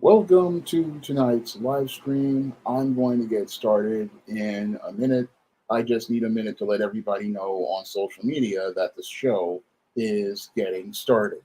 Welcome to tonight's live stream. I'm going to get started in a minute. I just need a minute to let everybody know on social media that the show is getting started.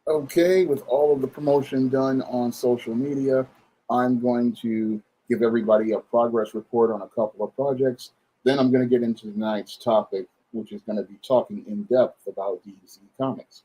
Okay, with all of the promotion done on social media, I'm going to give everybody a progress report on a couple of projects. Then I'm going to get into tonight's topic, which is going to be talking in depth about DC Comics.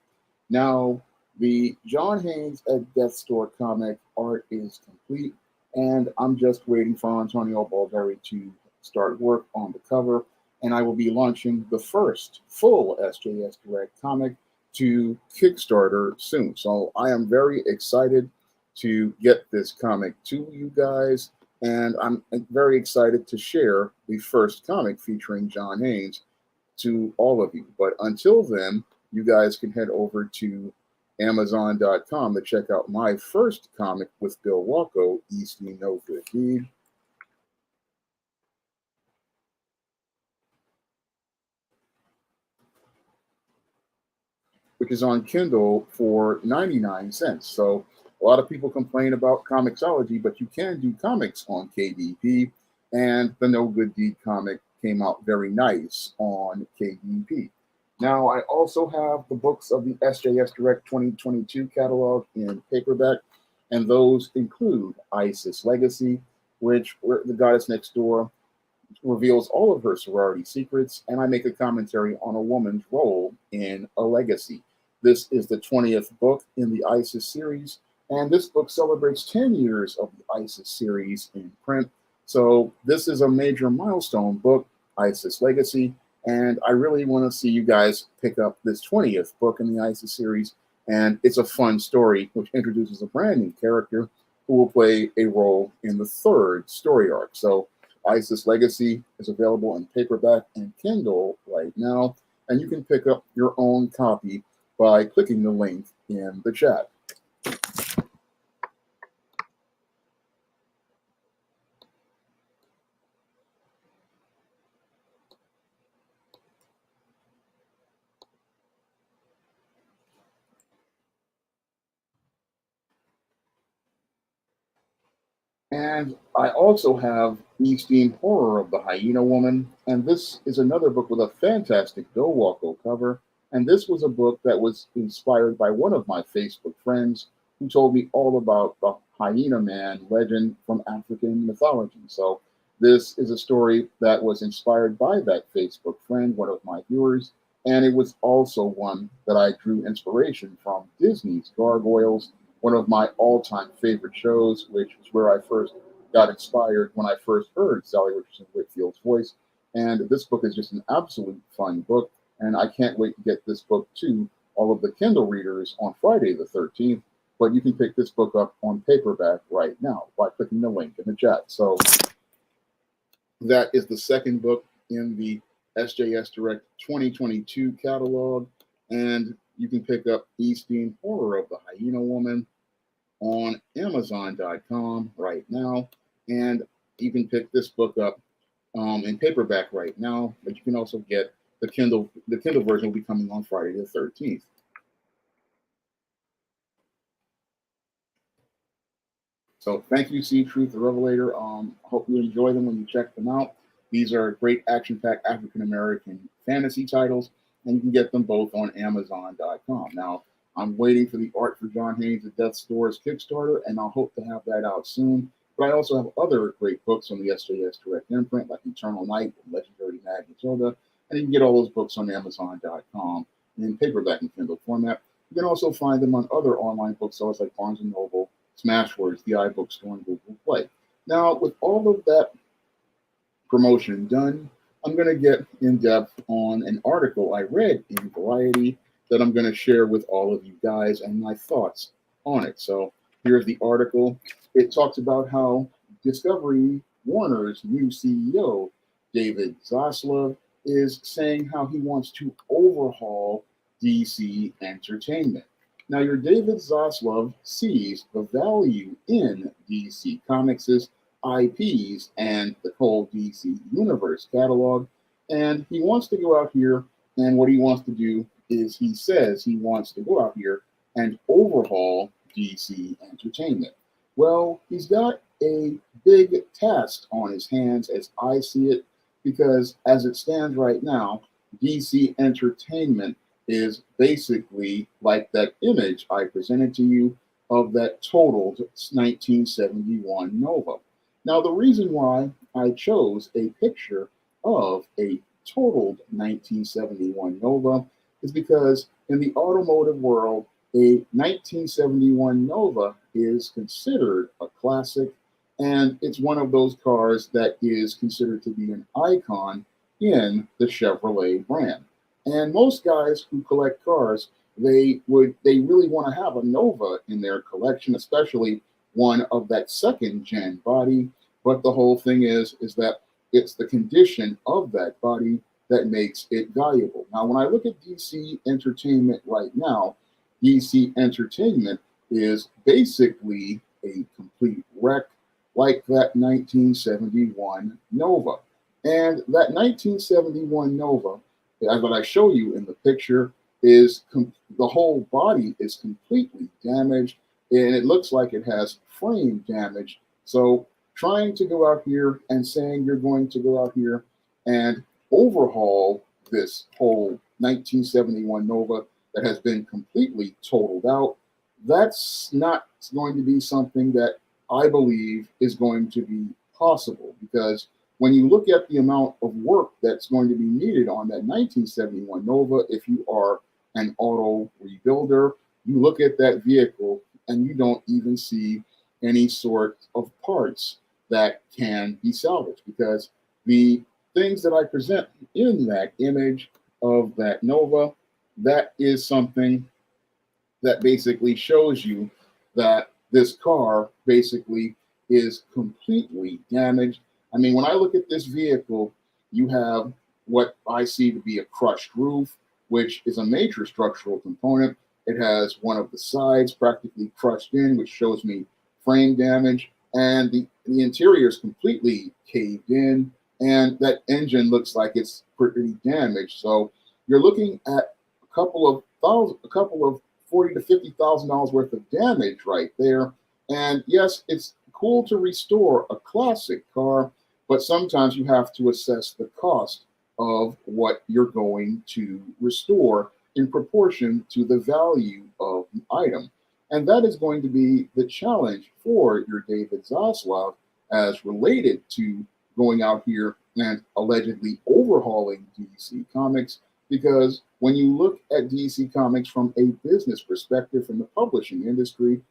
Now, the John Haynes at Death Store comic art is complete, and I'm just waiting for Antonio Balberry to start work on the cover, and I will be launching the first full SJS Direct comic to Kickstarter soon. So I am very excited to get this comic to you guys, and I'm very excited to share the first comic featuring John Haynes to all of you. But until then, you guys can head over to Amazon.com to check out my first comic with Bill Walko, Easty No Good Deed. Which is on Kindle for 99 cents. So a lot of people complain about Comixology, but you can do comics on KDP. And the No Good Deed comic came out very nice on KDP. Now, I also have the books of the SJS Direct 2022 catalog in paperback, and those include Isis Legacy, which the goddess next door reveals all of her sorority secrets, and I make a commentary on a woman's role in a legacy. This is the 20th book in the ISIS series, and this book celebrates 10 years of the ISIS series in print. So this is a major milestone book, ISIS Legacy, and I really want to see you guys pick up this 20th book in the ISIS series. And it's a fun story, which introduces a brand new character who will play a role in the third story arc. So ISIS Legacy is available in paperback and Kindle right now, and you can pick up your own copy by clicking the link in the chat. And I also have Eastine Horror of the Hyena Woman, and this is another book with a fantastic Bill Walko cover. And this was a book that was inspired by one of my Facebook friends who told me all about the Hyena Man legend from African mythology. So this is a story that was inspired by that Facebook friend, one of my viewers, and it was also one that I drew inspiration from Disney's Gargoyles, one of my all-time favorite shows, which is where I first got inspired when I first heard Sally Richardson Whitfield's voice. And this book is just an absolute fun book, and I can't wait to get this book to all of the Kindle readers on Friday the 13th. But you can pick this book up on paperback right now by clicking the link in the chat. So that is the second book in the SJS Direct 2022 catalog, and you can pick up Eastine Horror of the Hyena Woman. on Amazon.com right now. And you can pick this book up in paperback right now, but you can also get the Kindle. The Kindle version will be coming on Friday the 13th. So thank you, See Truth the Revelator. Hope you enjoy them when you check them out. These are great action-packed African American fantasy titles, and you can get them both on Amazon.com. Now, I'm waiting for the Art for John Haynes at Death's Door's Kickstarter, and I'll hope to have that out soon. But I also have other great books on the SJS Direct imprint, like Eternal Night and Legendary Mag Matilda, and you can get all those books on Amazon.com in paperback and Kindle format. You can also find them on other online booksellers like Barnes & Noble, Smashwords, the iBookstore, and Google Play. Now, with all of that promotion done, I'm going to get in depth on an article I read in Variety that I'm going to share with all of you guys and my thoughts on it. So here's the article. It talks about how Discovery Warner's new CEO, David Zaslav, is saying how he wants to overhaul DC Entertainment. Now, your David Zaslav sees the value in DC Comics' IPs and the whole DC Universe catalog, and he wants to go out here, and what he wants to do is he says he wants to go out here and overhaul DC Entertainment. Well, he's got a big task on his hands as I see it, because as it stands right now, DC Entertainment is basically like that image I presented to you of that totaled 1971 Nova. Now, the reason why I chose a picture of a totaled 1971 Nova is because in the automotive world, a 1971 Nova is considered a classic, and it's one of those cars that is considered to be an icon in the Chevrolet brand. And most guys who collect cars, they really want to have a Nova in their collection, especially one of that second gen body. But the whole thing is that it's the condition of that body that makes it valuable. Now, when I look at DC Entertainment right now, DC Entertainment is basically a complete wreck, like that 1971 Nova. And that 1971 Nova, as what I show you in the picture, is the whole body is completely damaged, and it looks like it has frame damage. So trying to go out here and saying you're going to go out here and overhaul this whole 1971 Nova that has been completely totaled out, that's not going to be something that I believe is going to be possible, because when you look at the amount of work that's going to be needed on that 1971 Nova, if you are an auto rebuilder, you look at that vehicle and you don't even see any sort of parts that can be salvaged, because the things that I present in that image of that Nova, that is something that basically shows you that this car basically is completely damaged. I mean, when I look at this vehicle, you have what I see to be a crushed roof, which is a major structural component. It has one of the sides practically crushed in, which shows me frame damage, and the interior is completely caved in, and that engine looks like it's pretty damaged. So you're looking at a couple of $40,000 to $50,000 worth of damage right there. And yes, it's cool to restore a classic car, but sometimes you have to assess the cost of what you're going to restore in proportion to the value of the item. And that is going to be the challenge for your David Zaslav as related to going out here and allegedly overhauling DC Comics, because when you look at DC Comics from a business perspective, from the publishing industry,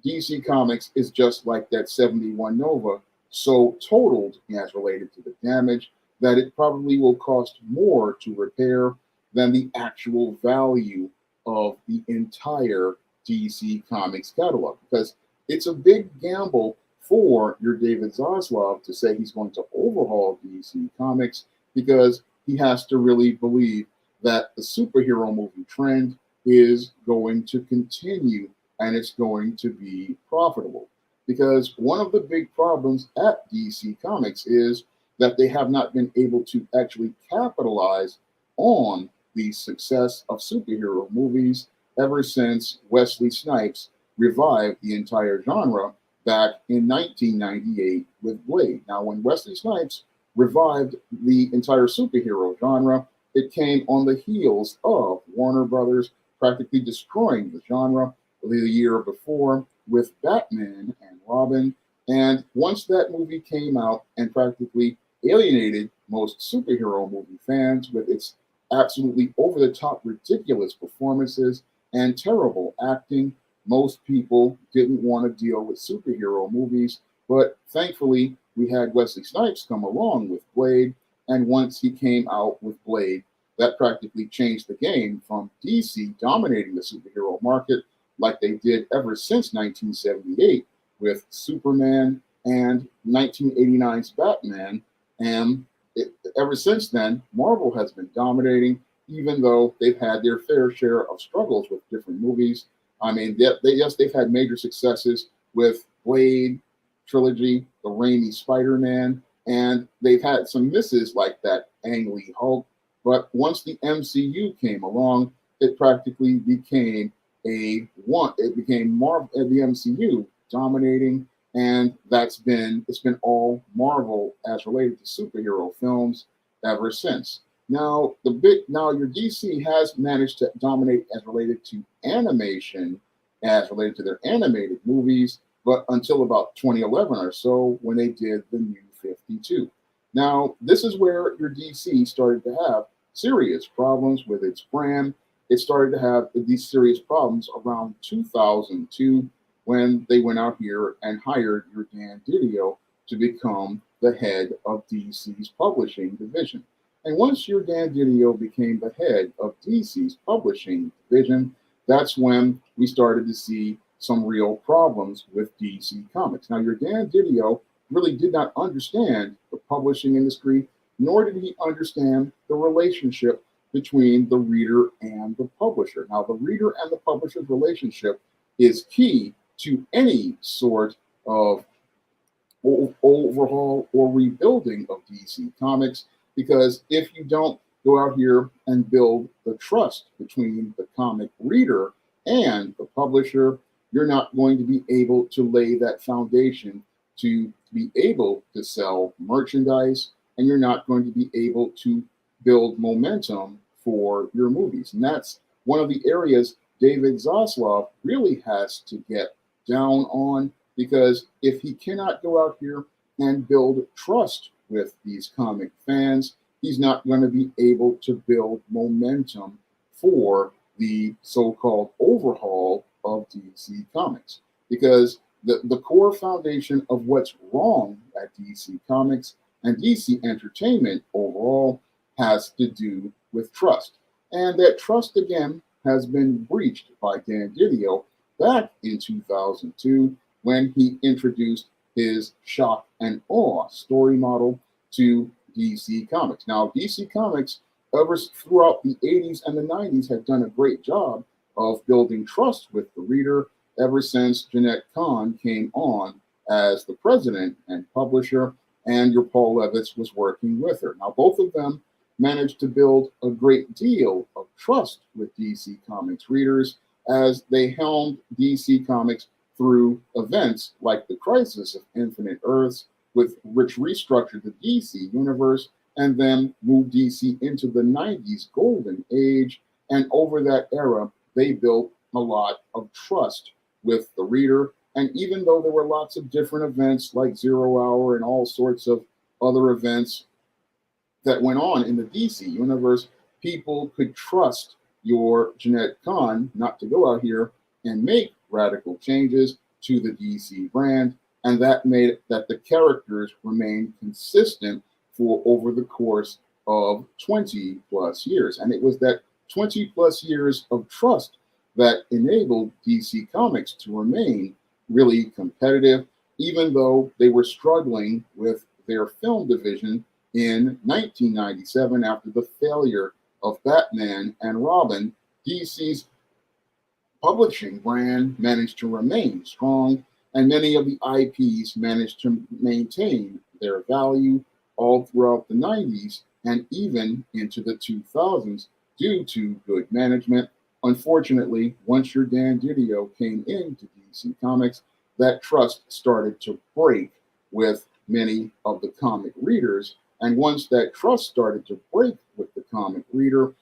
DC Comics is just like that 71 Nova, so totaled as related to the damage that it probably will cost more to repair than the actual value of the entire DC Comics catalog, because it's a big gamble for your David Zaslav to say he's going to overhaul DC Comics, because he has to really believe that the superhero movie trend is going to continue and it's going to be profitable. Because one of the big problems at DC Comics is that they have not been able to actually capitalize on the success of superhero movies ever since Wesley Snipes revived the entire genre back in 1998 with Blade. Now, when Wesley Snipes revived the entire superhero genre, it came on the heels of Warner Brothers practically destroying the genre the year before with Batman and Robin. And once that movie came out and practically alienated most superhero movie fans with its absolutely over the top, ridiculous performances and terrible acting, most people didn't want to deal with superhero movies. But thankfully, we had Wesley Snipes come along with Blade. And once he came out with Blade, that practically changed the game from DC dominating the superhero market like they did ever since 1978 with Superman and 1989's Batman. And ever since then, Marvel has been dominating, even though they've had their fair share of struggles with different movies. I mean, yes, they've had major successes with Blade trilogy, the Raimi Spider-Man, and they've had some misses like that Ang Lee Hulk. But once the MCU came along, it practically became it became the MCU dominating, and it's been all Marvel as related to superhero films ever since. Now your DC has managed to dominate as related to animation, as related to their animated movies, but until about 2011 or so when they did the New 52. Now, this is where your DC started to have serious problems with its brand. It started to have these serious problems around 2002 when they went out here and hired your Dan Didio to become the head of DC's publishing division. And once your Dan Didio became the head of DC's publishing division, that's when we started to see some real problems with DC Comics. Now, your Dan Didio really did not understand the publishing industry, nor did he understand the relationship between the reader and the publisher. Now, the reader and the publisher's relationship is key to any sort of overhaul or rebuilding of DC Comics, because if you don't go out here and build the trust between the comic reader and the publisher, you're not going to be able to lay that foundation to be able to sell merchandise, and you're not going to be able to build momentum for your movies. And that's one of the areas David Zaslav really has to get down on, because if he cannot go out here and build trust with these comic fans, he's not going to be able to build momentum for the so-called overhaul of DC Comics. Because the core foundation of what's wrong at DC Comics and DC Entertainment overall has to do with trust. And that trust, again, has been breached by Dan Didio back in 2002 when he introduced his shock and awe story model to DC Comics. Now, DC Comics, ever throughout the 80s and the 90s, had done a great job of building trust with the reader ever since Jeanette Kahn came on as the president and publisher, and your Paul Levitz was working with her. Now, both of them managed to build a great deal of trust with DC Comics readers as they helmed DC Comics through events like the Crisis of Infinite Earths, which restructured the DC universe and then moved DC into the 90s golden age. And over that era, they built a lot of trust with the reader. And even though there were lots of different events like Zero Hour and all sorts of other events that went on in the DC universe, people could trust your Jeanette Kahn not to go out here and make radical changes to the DC brand. And that made it that the characters remained consistent for over the course of 20 plus years. And it was that 20 plus years of trust that enabled DC Comics to remain really competitive, even though they were struggling with their film division in 1997 after the failure of Batman and Robin. DC's publishing brand managed to remain strong, and many of the IPs managed to maintain their value all throughout the 90s and even into the 2000s due to good management. Unfortunately, once your Dan Didio came into DC Comics, that trust started to break with many of the comic readers. And once that trust started to break with the comic reader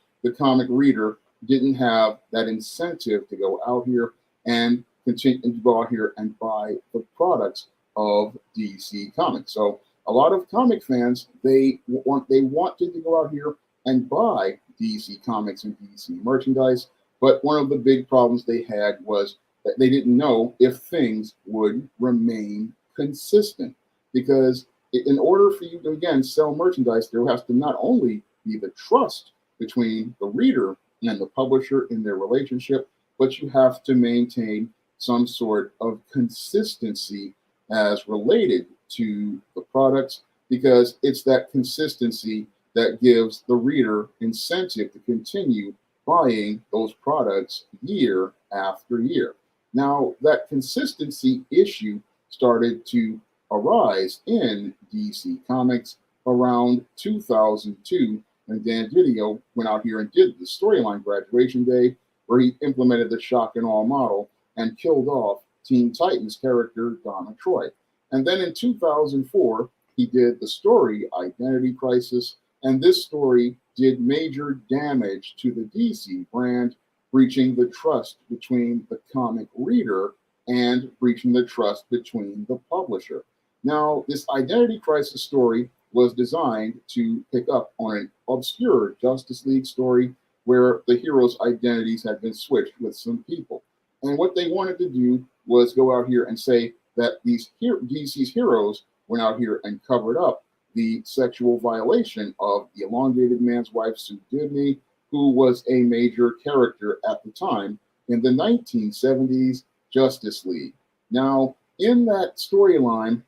didn't have that incentive to go out here and continue to go out here and buy the products of DC Comics. So a lot of comic fans wanted to go out here and buy DC Comics and DC merchandise, but one of the big problems they had was that they didn't know if things would remain consistent. Because in order for you to again sell merchandise, there has to not only be the trust between the reader and the publisher in their relationship, but you have to maintain some sort of consistency as related to the products, because it's that consistency that gives the reader incentive to continue buying those products year after year. Now, that consistency issue started to arise in DC Comics around 2002 when Dan Didio went out here and did the storyline Graduation Day, where he implemented the shock and awe model and killed off Teen Titans character Donna Troy. And then in 2004, he did the story Identity Crisis, and this story did major damage to the DC brand, breaching the trust between the comic reader and breaching the trust between the publisher. Now, this Identity Crisis story was designed to pick up on an obscure Justice League story where the heroes' identities had been switched with some people. And what they wanted to do was go out here and say that DC's heroes went out here and covered up the sexual violation of the elongated man's wife, Sue Dibney, who was a major character at the time in the 1970s Justice League. Now, in that storyline,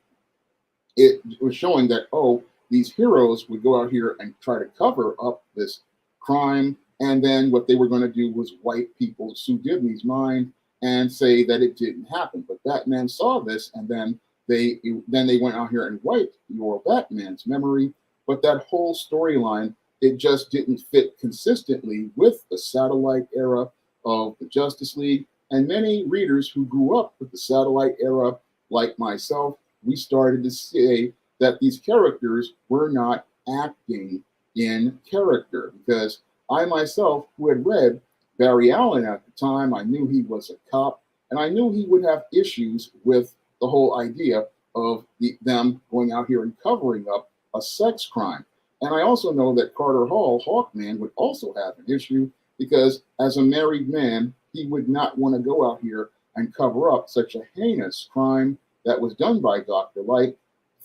it was showing that, oh, these heroes would go out here and try to cover up this crime. And then what they were going to do was wipe people, Sue Dibney's mind, and say that it didn't happen. But Batman saw this, and then they went out here and wiped your Batman's memory. But that whole storyline, it just didn't fit consistently with the satellite era of the Justice League. And many readers who grew up with the satellite era, like myself, we started to say that these characters were not acting in character. Because I myself, who had read Barry Allen at the time, I knew he was a cop, and I knew he would have issues with the whole idea of them going out here and covering up a sex crime. And I also know that Carter Hall, Hawkman, would also have an issue because as a married man, he would not want to go out here and cover up such a heinous crime that was done by Dr. Light,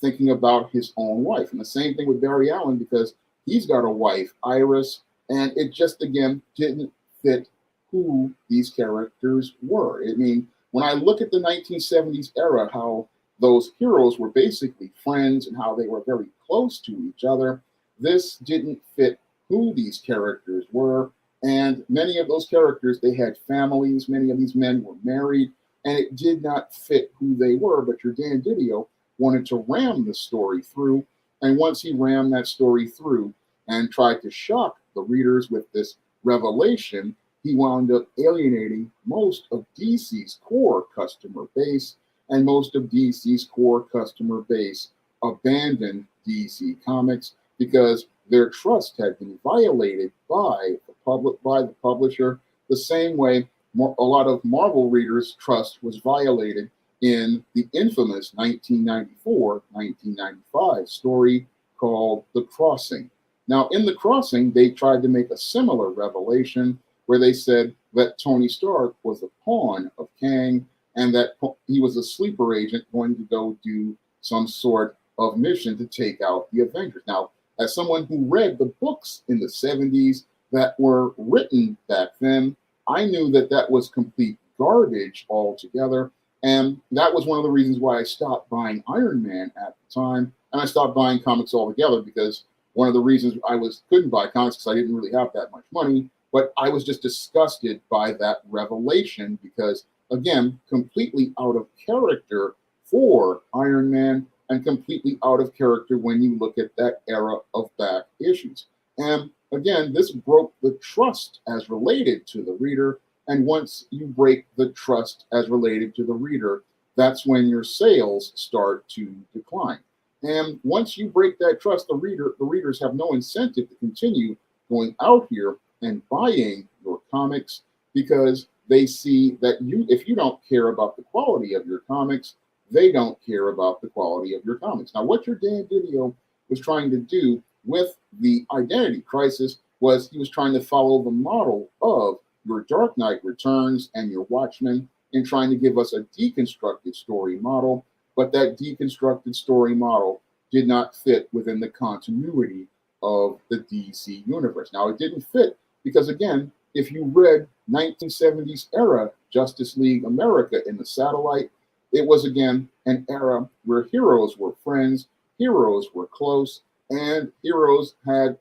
thinking about his own wife. And the same thing with Barry Allen, because he's got a wife, Iris, and it just, again, didn't fit who these characters were. I mean, when I look at the 1970s era, how those heroes were basically friends and how they were very close to each other, this didn't fit who these characters were. And many of those characters, they had families. Many of these men were married, and it did not fit who they were. But your Dan Didio wanted to ram the story through. And once he rammed that story through and tried to shock the readers with this revelation, he wound up alienating most of DC's core customer base, and most of DC's core customer base abandoned DC Comics because their trust had been violated by the publisher, the same way a lot of Marvel readers' trust was violated in the infamous 1994-1995 story called The Crossing. Now, in The Crossing, they tried to make a similar revelation where they said that Tony Stark was a pawn of Kang and that he was a sleeper agent going to go do some sort of mission to take out the Avengers. Now, as someone who read the books in the 70s that were written back then, I knew that that was complete garbage altogether. And that was one of the reasons why I stopped buying Iron Man at the time. And I stopped buying comics altogether because one of the reasons I couldn't buy comics because I didn't really have that much money. but I was just disgusted by that revelation because, again, completely out of character for Iron Man and completely out of character when you look at that era of back issues. And again, this broke the trust as related to the reader. And once you break the trust as related to the reader, that's when your sales start to decline. And once you break that trust, the readers have no incentive to continue going out here and buying your comics because they see that if you don't care about the quality of your comics, they don't care about the quality of your comics. Now, what your Dan Didio was trying to do with the identity crisis was he was trying to follow the model of your Dark Knight Returns and your Watchmen in trying to give us a deconstructed story model, but that deconstructed story model did not fit within the continuity of the DC universe. Now, it didn't fit because, again, if you read 1970s era Justice League America in the Satellite, it was, again, an era where heroes were friends, heroes were close, and heroes had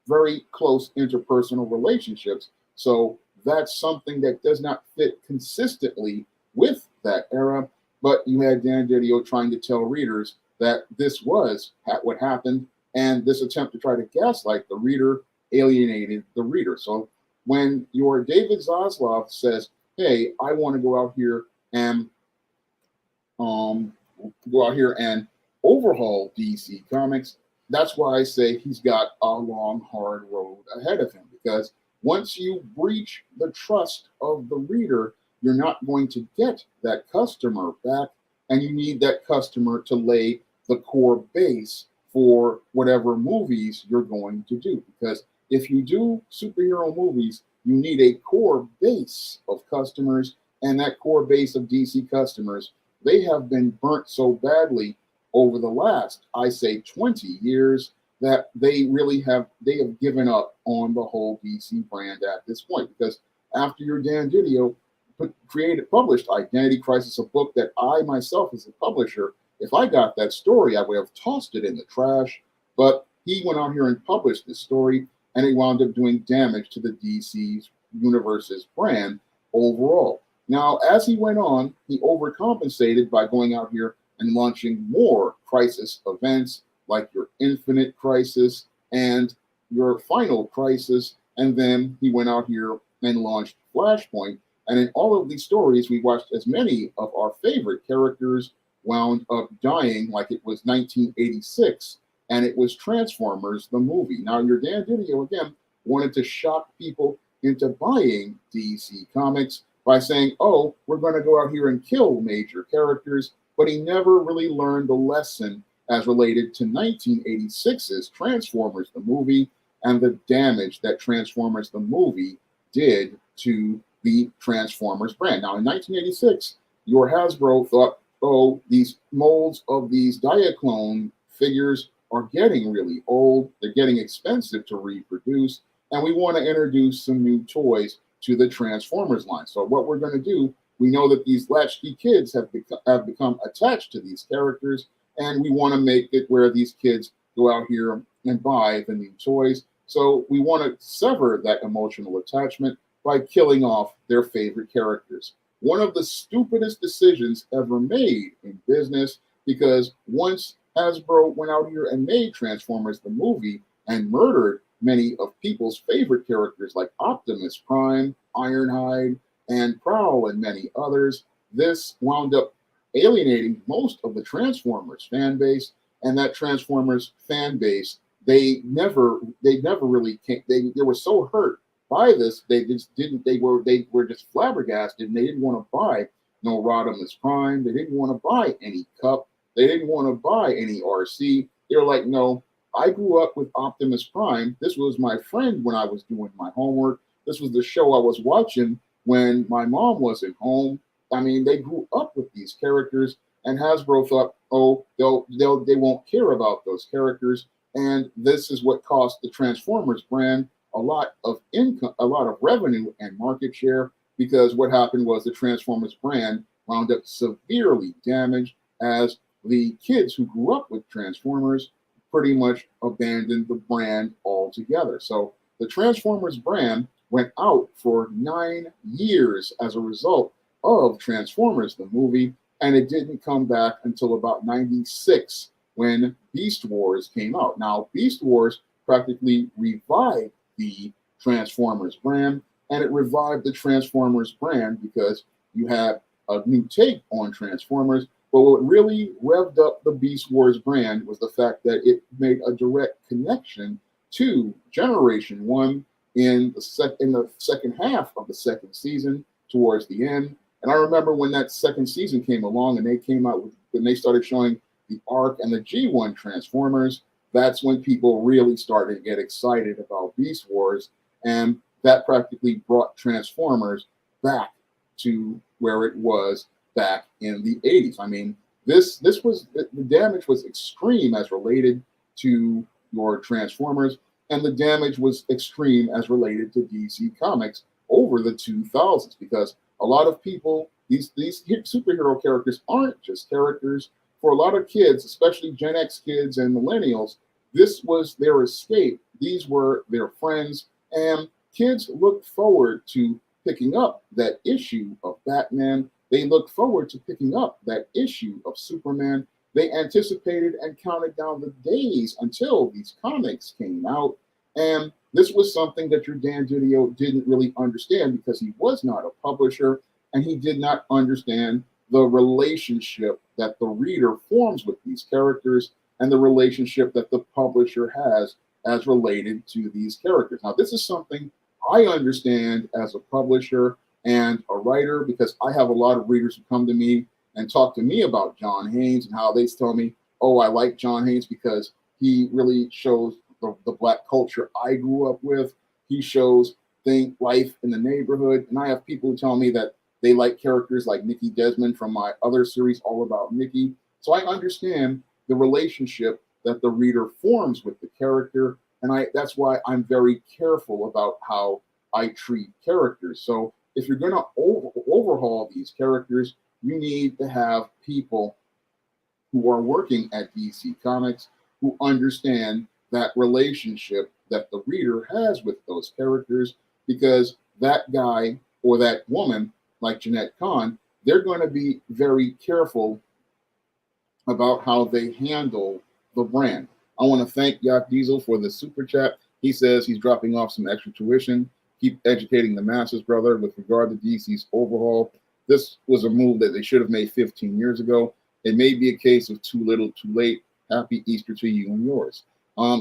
very close interpersonal relationships. So that's something that does not fit consistently with that era. But you had Dan Didio trying to tell readers that this was what happened, and this attempt to try to gaslight the reader alienated the reader. So when your David Zaslav says, "Hey, I want to go out here and overhaul DC Comics," that's why I say he's got a long, hard road ahead of him. Because once you breach the trust of the reader, you're not going to get that customer back, and you need that customer to lay the core base for whatever movies you're going to do. Because if you do superhero movies, you need a core base of customers, and that core base of DC customers, they have been burnt so badly over the last, I say, 20 years that they have given up on the whole DC brand at this point. Because after your Dan Didio published Identity Crisis, a book that I myself as a publisher, if I got that story, I would have tossed it in the trash. But he went out here and published this story, and it wound up doing damage to the DC's universe's brand overall. Now, as he went on, he overcompensated by going out here and launching more crisis events like your Infinite Crisis and your Final Crisis. And then he went out here and launched Flashpoint. And in all of these stories, we watched as many of our favorite characters wound up dying, like it was 1986, and it was Transformers, the movie. Now, your Dan Didio, again, wanted to shock people into buying DC Comics by saying, oh, we're going to go out here and kill major characters, but he never really learned the lesson as related to 1986's Transformers, the movie, and the damage that Transformers, the movie, did to the Transformers brand. Now, in 1986, your Hasbro thought, oh, these molds of these Diaclone figures are getting really old. They're getting expensive to reproduce, and we want to introduce some new toys to the Transformers line. So what we're going to do, we know that these latchkey kids have become attached to these characters, and we want to make it where these kids go out here and buy the new toys. So we want to sever that emotional attachment by killing off their favorite characters. One of the stupidest decisions ever made in business, because once Hasbro went out here and made Transformers the movie and murdered many of people's favorite characters like Optimus Prime, Ironhide, and Prowl, and many others, this wound up alienating most of the Transformers fan base. And that Transformers fan base, they never really came. They were so hurt by this, they were just flabbergasted, and they didn't want to buy no Rodimus Prime. They didn't want to buy any Cup. They didn't want to buy any RC. They were like, no, I grew up with Optimus Prime. This was my friend when I was doing my homework. This was the show I was watching when my mom wasn't home. I mean, they grew up with these characters, and Hasbro thought, oh, they won't care about those characters. And this is what cost the Transformers brand a lot of income, a lot of revenue and market share, because what happened was the Transformers brand wound up severely damaged as the kids who grew up with Transformers pretty much abandoned the brand altogether. So the Transformers brand went out for 9 years as a result of Transformers, the movie, and it didn't come back until about 96 when Beast Wars came out. Now, Beast Wars practically revived the Transformers brand, and it revived the Transformers brand because you had a new take on Transformers. But what really revved up the Beast Wars brand was the fact that it made a direct connection to Generation 1 in the second half of the second season towards the end. And I remember when that second season came along and they came out with, when they started showing the ARC and the G1 Transformers, that's when people really started to get excited about Beast Wars. And that practically brought Transformers back to where it was back in the 80s. I mean, this was the damage was extreme as related to your Transformers, and the damage was extreme as related to DC Comics over the 2000s, because a lot of people, these superhero characters aren't just characters. For a lot of kids, especially Gen X kids and millennials, this was their escape. These were their friends, and kids looked forward to picking up that issue of Batman. They looked forward to picking up that issue of Superman. They anticipated and counted down the days until these comics came out. And this was something that your Dan Didio didn't really understand because he was not a publisher and he did not understand the relationship that the reader forms with these characters and the relationship that the publisher has as related to these characters. Now, this is something I understand as a publisher and a writer because I have a lot of readers who come to me and talk to me about John Haynes and how they tell me, oh, I like John Haynes because he really shows the Black culture I grew up with. He shows life in the neighborhood. And I have people who tell me that they like characters like Nikki Desmond from my other series, All About Nikki. So I understand the relationship that the reader forms with the character. And that's why I'm very careful about how I treat characters. So if you're going to overhaul these characters, you need to have people who are working at DC Comics who understand that relationship that the reader has with those characters, because that guy or that woman, like Jeanette Kahn, they're going to be very careful about how they handle the brand. I want to thank Yak Diesel for the super chat. He says he's dropping off some extra tuition. Keep educating the masses, brother. With regard to DC's overhaul, this was a move that they should have made 15 years ago. It may be a case of too little, too late. Happy Easter to you and yours.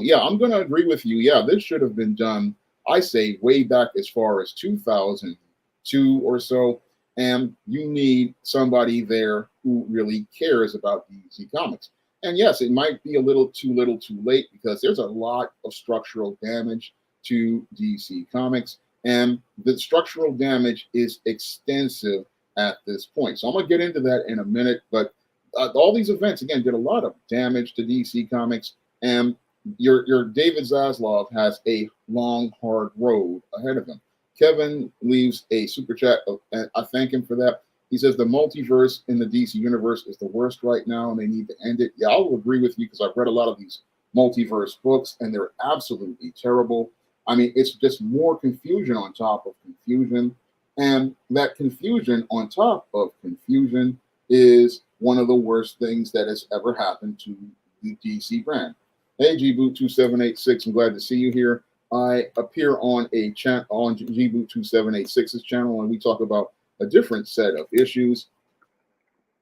Yeah, I'm going to agree with you. Yeah, this should have been done, I say, way back as far as 2002 or so. And you need somebody there who really cares about DC Comics. And yes, it might be a little too late because there's a lot of structural damage to DC Comics. And the structural damage is extensive at this point. So I'm going to get into that in a minute. But all these events, again, did a lot of damage to DC Comics. And your David Zaslav has a long, hard road ahead of him. Kevin leaves a super chat, and I thank him for that. He says the multiverse in the DC universe is the worst right now, and they need to end it. Yeah, I'll agree with you because I've read a lot of these multiverse books, and they're absolutely terrible. I mean, it's just more confusion on top of confusion, and that confusion on top of confusion is one of the worst things that has ever happened to the DC brand. Hey, Gboot2786, I'm glad to see you here. I appear on a chat on Gboot2786's channel, and we talk about a different set of issues.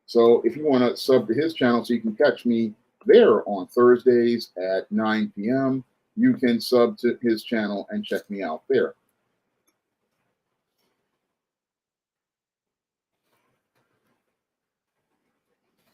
So if you want to sub to his channel so you can catch me there on Thursdays at 9 p.m., you can sub to his channel and check me out there.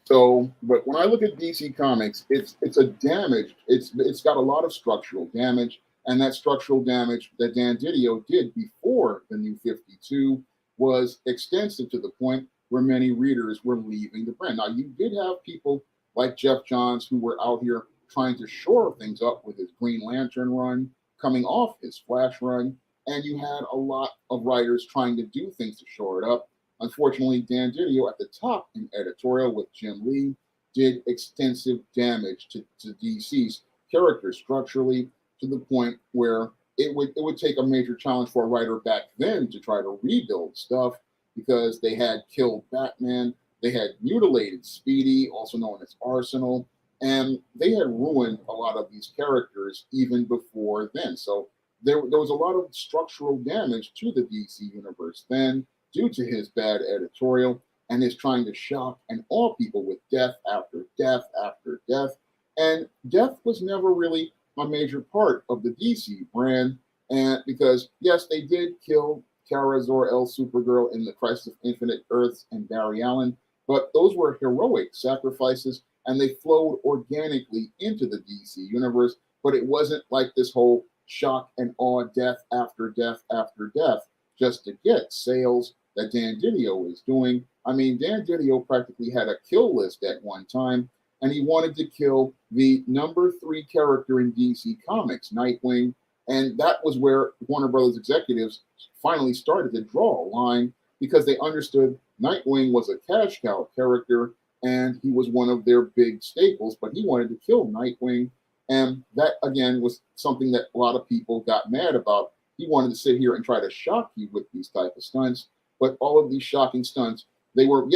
So, but when I look at DC Comics, it's a damage. It's got a lot of structural damage, and that structural damage that Dan Didio did before the New 52 was extensive to the point where many readers were leaving the brand. Now, you did have people like Jeff Johns who were out here trying to shore things up with his Green Lantern run, coming off his Flash run, and you had a lot of writers trying to do things to shore it up. Unfortunately, Dan Didio at the top in editorial with Jim Lee did extensive damage to DC's characters structurally, to the point where it would take a major challenge for a writer back then to try to rebuild stuff because they had killed Batman, they had mutilated Speedy, also known as Arsenal, and they had ruined a lot of these characters even before then. So there was a lot of structural damage to the DC universe then due to his bad editorial and his trying to shock and awe people with death after death after death. And death was never really a major part of the DC brand. And because, yes, they did kill Kara Zor-El Supergirl in the Crisis of Infinite Earths and Barry Allen, but those were heroic sacrifices and they flowed organically into the DC universe. But it wasn't like this whole shock and awe death after death after death just to get sales that Dan Didio is doing. I mean, Dan Didio practically had a kill list at one time, and he wanted to kill the number 3 character in DC Comics, Nightwing. And that was where Warner Brothers executives finally started to draw a line because they understood Nightwing was a cash cow character and he was one of their big staples, but he wanted to kill Nightwing. And that, again, was something that a lot of people got mad about. He wanted to sit here and try to shock you with these type of stunts. But all of these shocking stunts, they were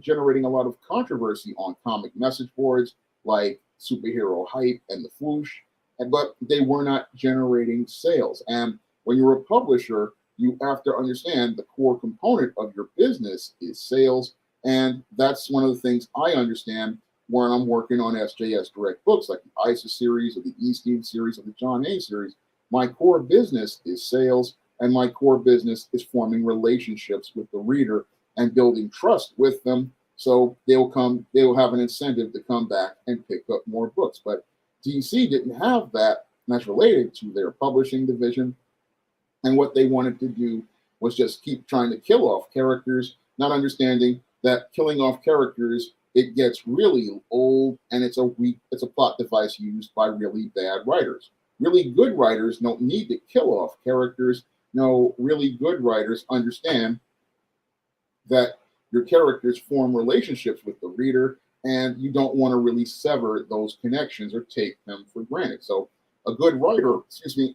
generating a lot of controversy on comic message boards like Superhero Hype and the Fwoosh, but they were not generating sales. And when you're a publisher, you have to understand the core component of your business is sales. And that's one of the things I understand when I'm working on SJS Direct books like the ISIS series or the Easteen series or the John A series. My core business is sales, and my core business is forming relationships with the reader and building trust with them so they will have an incentive to come back and pick up more books. But DC didn't have that, and that's related to their publishing division. And what they wanted to do was just keep trying to kill off characters, not understanding that killing off characters, it gets really old and it's a plot device used by really bad writers. Really good writers don't need to kill off characters. No, really good writers understand that your characters form relationships with the reader and you don't want to really sever those connections or take them for granted. So a good writer,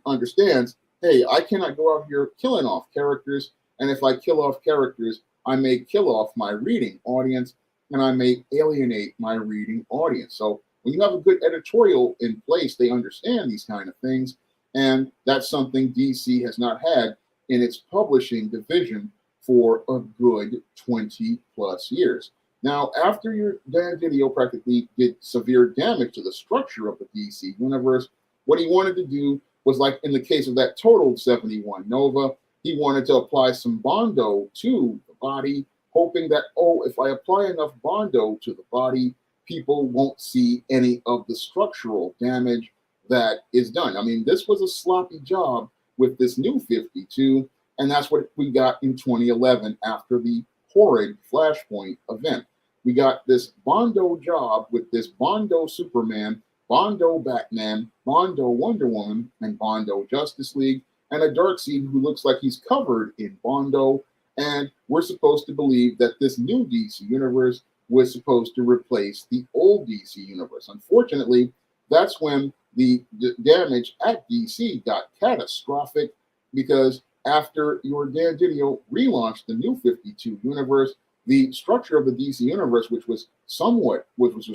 understands, hey, I cannot go out here killing off characters. And if I kill off characters, I may kill off my reading audience and I may alienate my reading audience. So when you have a good editorial in place, they understand these kind of things. And that's something DC has not had in its publishing division for a good 20 plus years. Now, after your Dan Didio practically did severe damage to the structure of the DC universe, what he wanted to do was, like in the case of that totaled 71 Nova, he wanted to apply some Bondo to the body, hoping that, oh, if I apply enough Bondo to the body, people won't see any of the structural damage that is done. I mean, this was a sloppy job with this new 52, and that's what we got in 2011 after the horrid Flashpoint event. We got this Bondo job with this Bondo Superman, Bondo Batman, Bondo Wonder Woman, and Bondo Justice League, and a Darkseid who looks like he's covered in Bondo. And we're supposed to believe that this new DC universe was supposed to replace the old DC universe. Unfortunately, that's when the damage at DC got catastrophic, because after your Dan Didio relaunched the new 52 universe, the structure of the DC universe, which was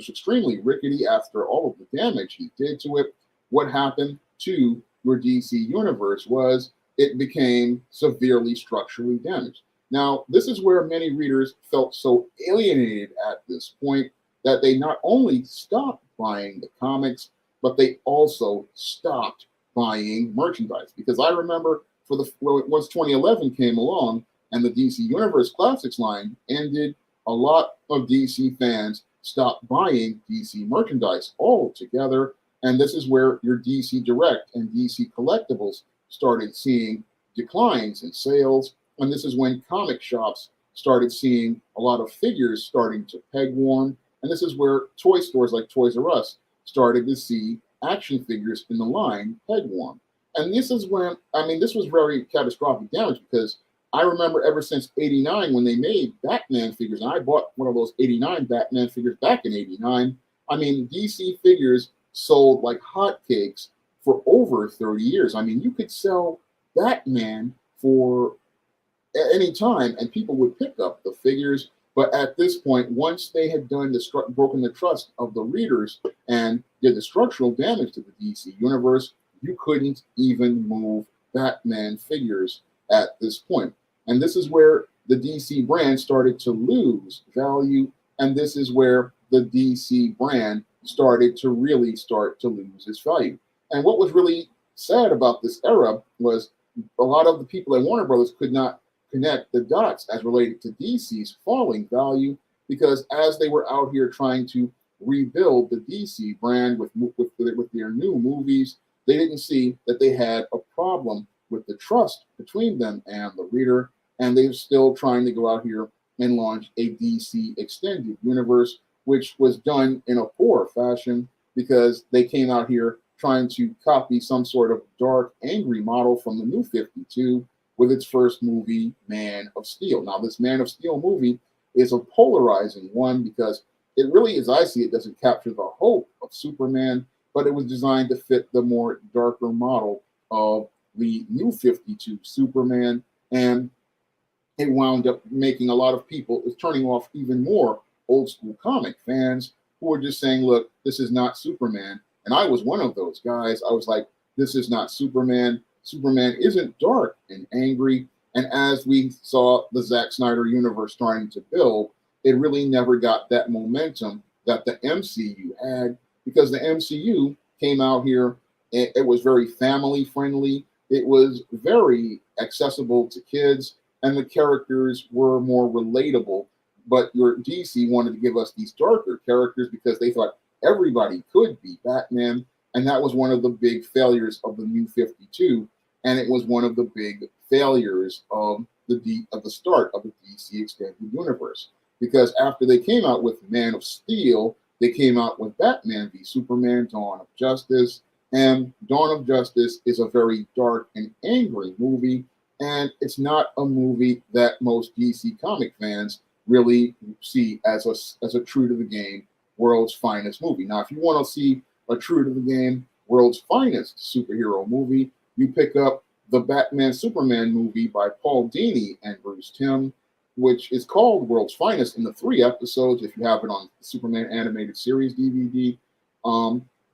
extremely rickety after all of the damage he did to it, what happened to your DC universe was it became severely structurally damaged. Now, this is where many readers felt so alienated at this point that they not only stopped buying the comics, but they also stopped buying merchandise. Because I remember once 2011 came along and the DC Universe Classics line ended, a lot of DC fans stopped buying DC merchandise altogether. And this is where your DC Direct and DC Collectibles started seeing declines in sales. And this is when comic shops started seeing a lot of figures starting to peg warm. And this is where toy stores like Toys R Us started to see action figures in the line peg warm. And this is when, this was very catastrophic damage, because I remember ever since 89 when they made Batman figures, and I bought one of those 89 Batman figures back in 89. DC figures sold like hotcakes for over 30 years. I mean, you could sell Batman for at any time, and people would pick up the figures. But at this point, once they had done broken the trust of the readers and did the structural damage to the DC universe, you couldn't even move Batman figures at this point. And this is where the DC brand started to lose value, and this is where the DC brand started to really start to lose its value. And what was really sad about this era was a lot of the people at Warner Brothers could not connect the dots as related to DC's falling value, because as they were out here trying to rebuild the DC brand with their new movies, they didn't see that they had a problem with the trust between them and the reader, and they're still trying to go out here and launch a DC extended universe, which was done in a poor fashion because they came out here trying to copy some sort of dark, angry model from the New 52 with its first movie, Man of Steel. Now, this Man of Steel movie is a polarizing one because it really, as I see it, doesn't capture the hope of Superman, but it was designed to fit the more darker model of the New 52 Superman, and it wound up making a lot of people, turning off even more old school comic fans who were just saying, look, this is not Superman. And I was one of those guys. I was like, this is not Superman. Superman isn't dark and angry. And as we saw the Zack Snyder universe starting to build, it really never got that momentum that the MCU had, because the MCU came out here, it was very family friendly. It was very accessible to kids, and the characters were more relatable. But your DC wanted to give us these darker characters because they thought everybody could be Batman, and that was one of the big failures of the New 52, and it was one of the big failures of the start of the DC extended universe. Because after they came out with Man of Steel, they came out with Batman v Superman: Dawn of Justice, and Dawn of Justice is a very dark and angry movie, and it's not a movie that most DC comic fans really see as a true to the game, world's finest movie. Now, if you want to see a true to the game, world's finest superhero movie, you pick up the Batman Superman movie by Paul Dini and Bruce Timm, which is called World's Finest in the 3 episodes, if you have it on the Superman Animated Series DVD.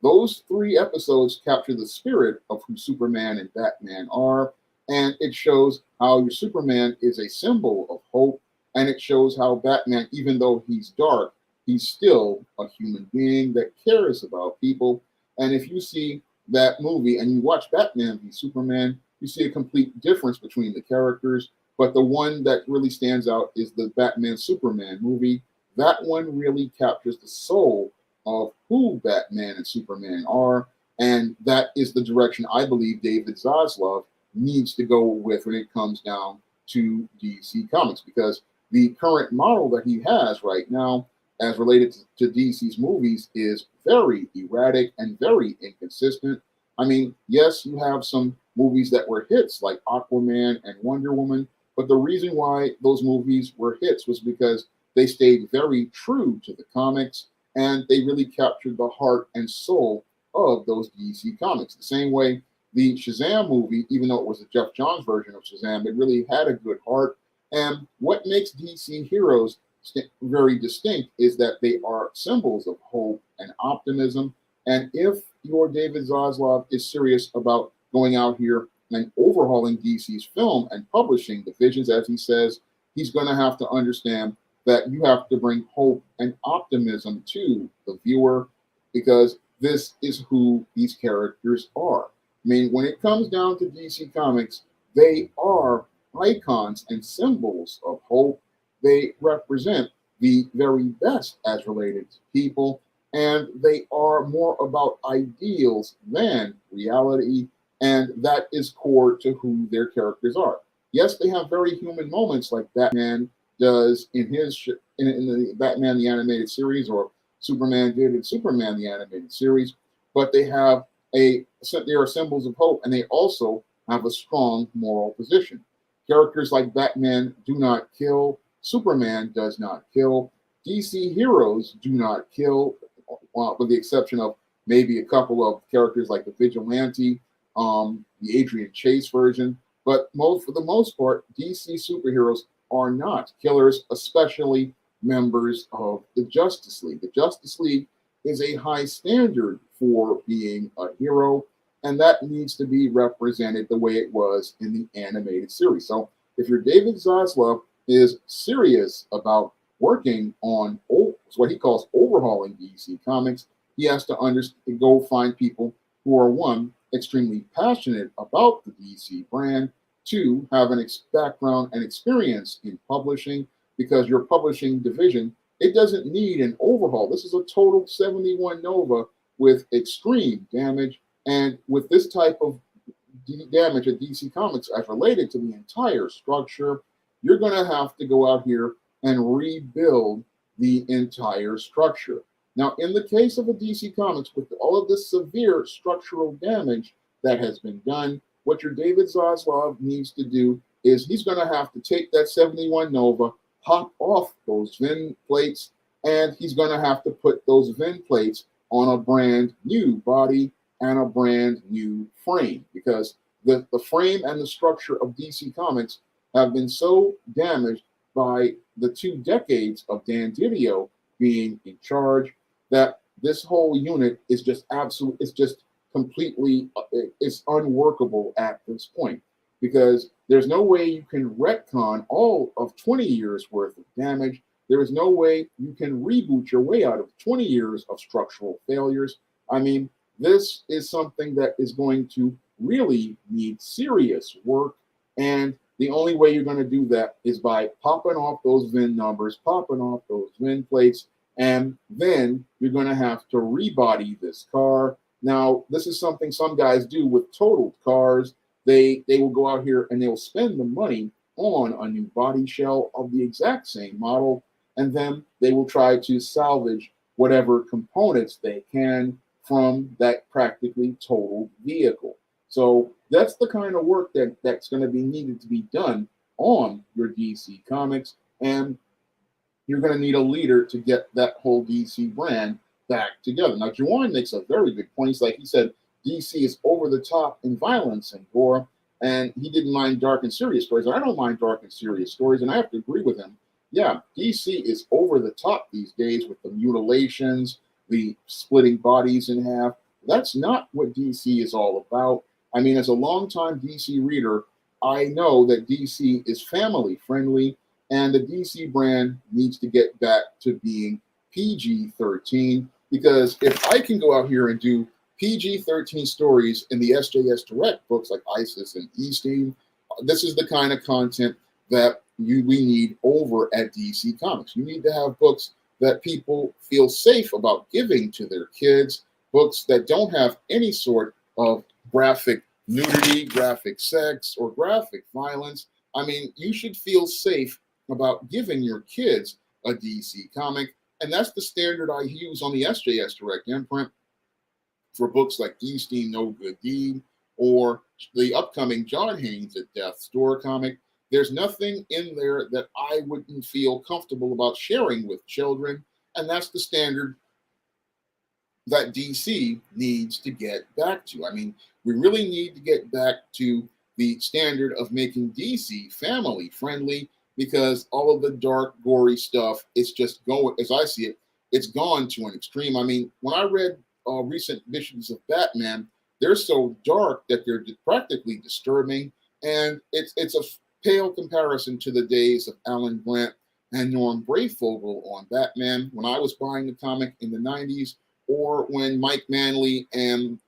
Those 3 episodes capture the spirit of who Superman and Batman are, and it shows how your Superman is a symbol of hope, and it shows how Batman, even though he's dark, he's still a human being that cares about people. And if you see that movie and you watch Batman v Superman, you see a complete difference between the characters. But the one that really stands out is the Batman Superman movie. That one really captures the soul of who Batman and Superman are. And that is the direction I believe David Zaslav needs to go with when it comes down to DC Comics, because the current model that he has right now, as related to DC's movies, is very erratic and very inconsistent. I mean, yes, you have some movies that were hits like Aquaman and Wonder Woman, but the reason why those movies were hits was because they stayed very true to the comics, and they really captured the heart and soul of those DC comics. The same way the Shazam movie, even though it was a Jeff Johns version of Shazam, it really had a good heart. And what makes DC heroes very distinct is that they are symbols of hope and optimism. And if your David Zaslav is serious about going out here and overhauling DC's film and publishing divisions, as he says, he's going to have to understand that you have to bring hope and optimism to the viewer, because this is who these characters are. I mean, when it comes down to DC Comics, they are icons and symbols of hope. They represent the very best as related to people, and they are more about ideals than reality, and that is core to who their characters are. Yes, they have very human moments like Batman does in the Batman the Animated Series, or Superman did in Superman the Animated Series, but they are symbols of hope, and they also have a strong moral position. Characters like Batman do not kill, Superman does not kill, DC heroes do not kill, with the exception of maybe a couple of characters like the Vigilante, the Adrian Chase version. But for the most part, DC superheroes are not killers, especially members of the Justice League. The Justice League is a high standard for being a hero, and that needs to be represented the way it was in the animated series. So if your David Zaslav is serious about working on what he calls overhauling DC Comics, he has to go find people who are, one, extremely passionate about the DC brand, two, have an background and experience in publishing, because your publishing division, it doesn't need an overhaul. This is a total 71 Nova with extreme damage, and with this type of damage at DC Comics as related to the entire structure, you're going to have to go out here and rebuild the entire structure. Now, in the case of a DC Comics, with all of this severe structural damage that has been done, what your David Zaslav needs to do is he's going to have to take that 71 Nova, pop off those VIN plates, and he's going to have to put those VIN plates on a brand new body and a brand new frame, because the frame and the structure of DC Comics have been so damaged by the 2 decades of Dan Didio being in charge that this whole unit is just it's just completely, it's unworkable at this point, because there's no way you can retcon all of 20 years worth of damage. There is no way you can reboot your way out of 20 years of structural failures. I mean, this is something that is going to really need serious work, and the only way you're going to do that is by popping off those VIN numbers, popping off those VIN plates, and then you're going to have to rebody this car. Now, this is something some guys do with totaled cars. They will go out here and they'll spend the money on a new body shell of the exact same model, and then they will try to salvage whatever components they can from that practically totaled vehicle. So that's the kind of work that's going to be needed to be done on your DC Comics, and you're going to need a leader to get that whole DC brand back together. Now, Juwan makes a very good point. He's like, he said, DC is over the top in violence and gore, and he didn't mind dark and serious stories. I don't mind dark and serious stories, and I have to agree with him. Yeah, DC is over the top these days with the mutilations, the splitting bodies in half. That's not what DC is all about. I mean, as a longtime DC reader, I know that DC is family friendly, and the DC brand needs to get back to being PG-13, because if I can go out here and do PG-13 stories in the SJS Direct books like ISIS and E-Steam, this is the kind of content that we need over at DC Comics. You need to have books that people feel safe about giving to their kids, books that don't have any sort of graphic nudity, graphic sex, or graphic violence. I mean, you should feel safe about giving your kids a DC comic, and that's the standard I use on the SJS Direct imprint for books like E-Steam No Good Deed, or the upcoming John Haynes at Death's Door comic. There's nothing in there that I wouldn't feel comfortable about sharing with children, and that's the standard that DC needs to get back to. I mean, we really need to get back to the standard of making DC family friendly, because all of the dark, gory stuff, it's just going, as I see it, it's gone to an extreme. I mean, when I read recent issues of Batman, they're so dark that they're practically disturbing, and it's a pale comparison to the days of Alan Grant and Norm Brayfogle on Batman when I was buying the comic in the 90s, or when Mike Manley and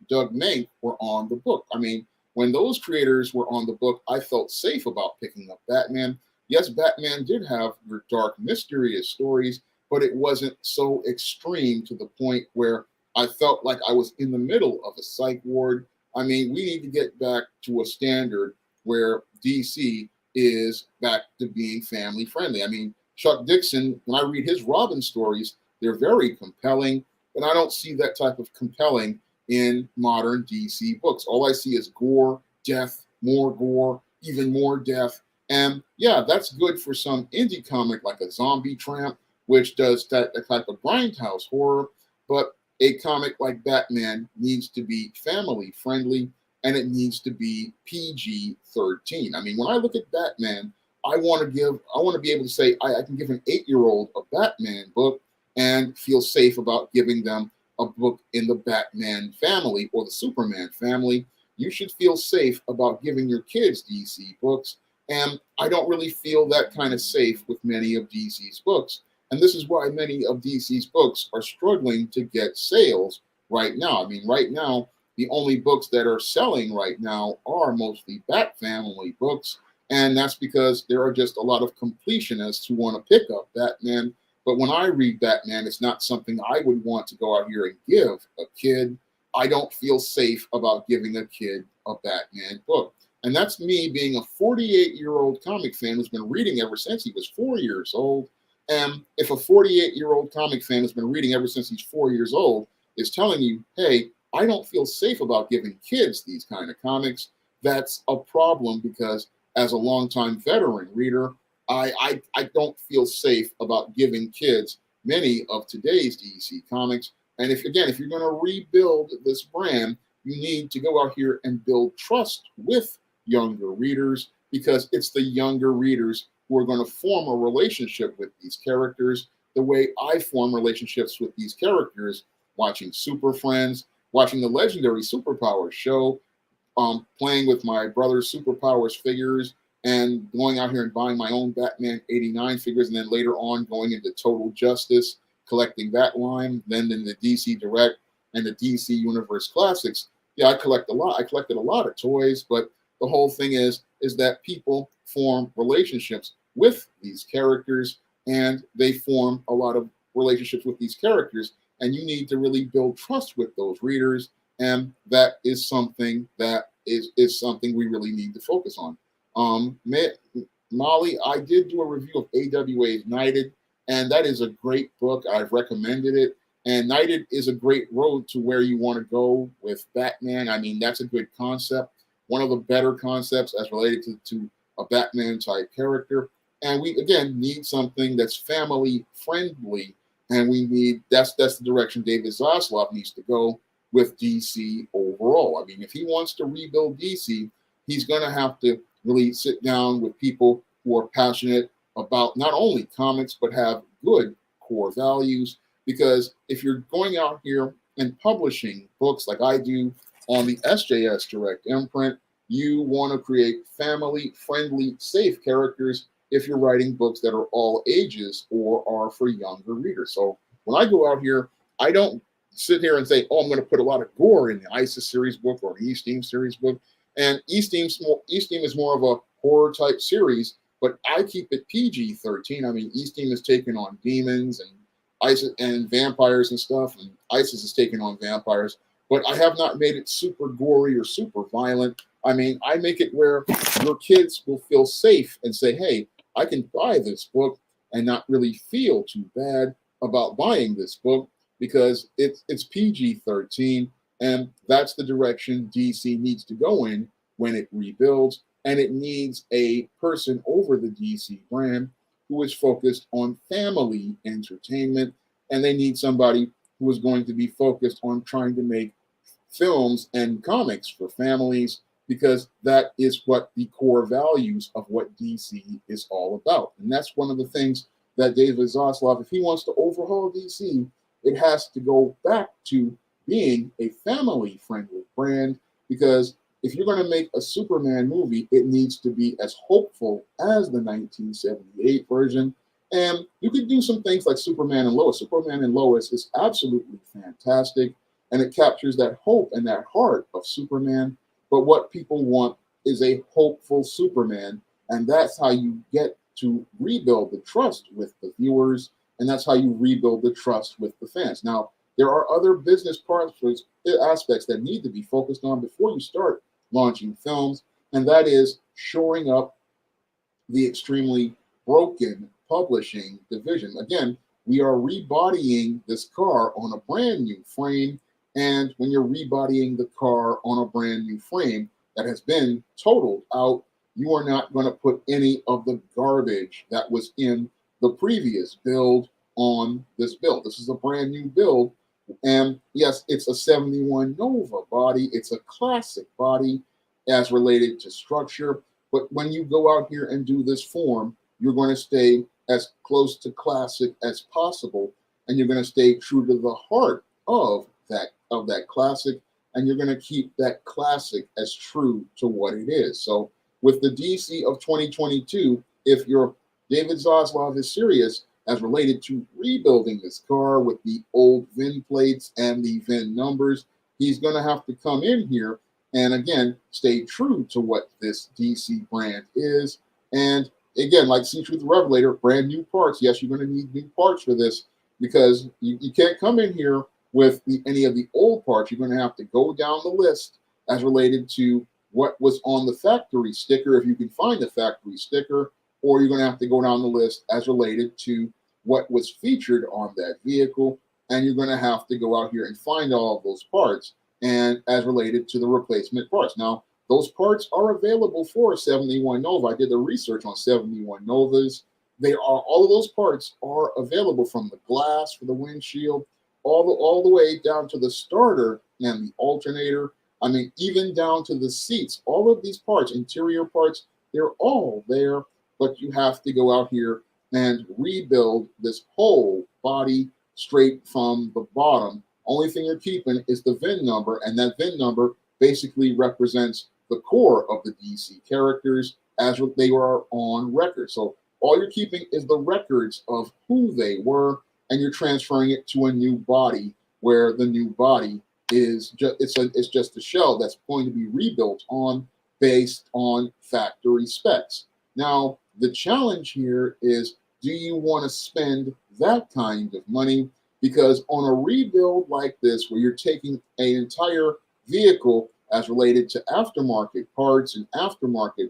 Doug Mahnke were on the book. I mean, when those creators were on the book, I felt safe about picking up Batman. Yes, Batman did have your dark, mysterious stories, but it wasn't so extreme to the point where I felt like I was in the middle of a psych ward. I mean, we need to get back to a standard where DC is back to being family friendly. I mean, Chuck Dixon, when I read his Robin stories, they're very compelling, but I don't see that type of compelling in modern DC books. All I see is gore, death, more gore, even more death. And yeah, that's good for some indie comic like a Zombie Tramp, which does that type of grindhouse horror. But a comic like Batman needs to be family friendly and it needs to be PG-13. I mean, when I look at Batman, I want to be able to say I can give an 8-year-old a Batman book and feel safe about giving them a book in the Batman family or the Superman family. You should feel safe about giving your kids DC books. And I don't really feel that kind of safe with many of DC's books. And this is why many of DC's books are struggling to get sales right now. I mean, right now, the only books that are selling right now are mostly Bat family books. And that's because there are just a lot of completionists who want to pick up Batman. But when I read Batman, it's not something I would want to go out here and give a kid. I don't feel safe about giving a kid a Batman book. And that's me being a 48-year-old comic fan who's been reading ever since he was 4 years old. And if a 48-year-old comic fan has been reading ever since he's 4 years old is telling you, hey, I don't feel safe about giving kids these kind of comics, that's a problem because as a longtime veteran reader, I don't feel safe about giving kids many of today's DC comics. And if you're going to rebuild this brand, you need to go out here and build trust with younger readers because it's the younger readers who are going to form a relationship with these characters the way I form relationships with these characters, watching Super Friends, watching the legendary Superpowers show, playing with my brother's Superpowers figures, and going out here and buying my own Batman '89 figures, and then later on going into Total Justice, collecting that line, then in the DC Direct and the DC Universe Classics. Yeah, I collect a lot. I collected a lot of toys, but the whole thing is that people form relationships with these characters, and they form a lot of relationships with these characters, and you need to really build trust with those readers, and that is something is something we really need to focus on. Molly, I did do a review of AWA's Knighted, and that is a great book. I've recommended it. And Knighted is a great road to where you want to go with Batman. I mean, that's a good concept. One of the better concepts as related to a Batman type character. And we, again, need something that's family friendly. And that's the direction David Zaslav needs to go with DC overall. I mean, if he wants to rebuild DC, he's going to have to really sit down with people who are passionate about not only comics, but have good core values. Because if you're going out here and publishing books like I do on the SJS Direct imprint, you want to create family-friendly, safe characters if you're writing books that are all ages or are for younger readers. So when I go out here, I don't sit here and say, oh, I'm going to put a lot of gore in the ISIS series book or the E-Steam series book. And E-Steam is more of a horror-type series, but I keep it PG-13. I mean, E-Steam is taking on demons and ISIS and vampires and stuff, and ISIS is taking on vampires, but I have not made it super gory or super violent. I mean, I make it where your kids will feel safe and say, hey, I can buy this book and not really feel too bad about buying this book because it's PG-13, and that's the direction DC needs to go in when it rebuilds, and it needs a person over the DC brand who is focused on family entertainment, and they need somebody who is going to be focused on trying to make films and comics for families, because that is what the core values of what DC is all about. And that's one of the things that David Zaslav, if he wants to overhaul DC, it has to go back to being a family-friendly brand, because if you're going to make a Superman movie, it needs to be as hopeful as the 1978 version. And you could do some things like Superman and Lois. Superman and Lois is absolutely fantastic, and it captures that hope and that heart of Superman. But what people want is a hopeful Superman, and that's how you get to rebuild the trust with the viewers, and that's how you rebuild the trust with the fans. Now, there are other business aspects that need to be focused on before you start launching films, and that is shoring up the extremely broken publishing division. Again, we are rebodying this car on a brand new frame, and when you're rebodying the car on a brand new frame that has been totaled out, you are not going to put any of the garbage that was in the previous build on this build. This is a brand new build, And yes, it's a 71 Nova body. It's a classic body as related to structure. But when you go out here and do this form, you're going to stay as close to classic as possible. And you're going to stay true to the heart of that classic. And you're going to keep that classic as true to what it is. So with the DC of 2022, if your David Zaslav is serious as related to rebuilding this car with the old VIN plates and the VIN numbers, he's going to have to come in here and again stay true to what this DC brand is. And again, like See Truth Revelator, brand new parts. Yes, you're going to need new parts for this because you can't come in here with any of the old parts. You're going to have to go down the list as related to what was on the factory sticker, if you can find the factory sticker, or you're going to have to go down the list as related to what was featured on that vehicle, and you're going to have to go out here and find all of those parts and as related to the replacement parts. Now, those parts are available for a 71 Nova. I did the research on 71 Novas. All of those parts are available, from the glass for the windshield all the way down to the starter and the alternator. I mean, even down to the seats. All of these parts, interior parts, they're all there, but you have to go out here and rebuild this whole body straight from the bottom. Only thing you're keeping is the VIN number, and that VIN number basically represents the core of the DC characters as they were on record. So all you're keeping is the records of who they were, and you're transferring it to a new body, where the new body is just a shell that's going to be rebuilt on based on factory specs. Now, the challenge here is, do you want to spend that kind of money? Because on a rebuild like this, where you're taking an entire vehicle as related to aftermarket parts and aftermarket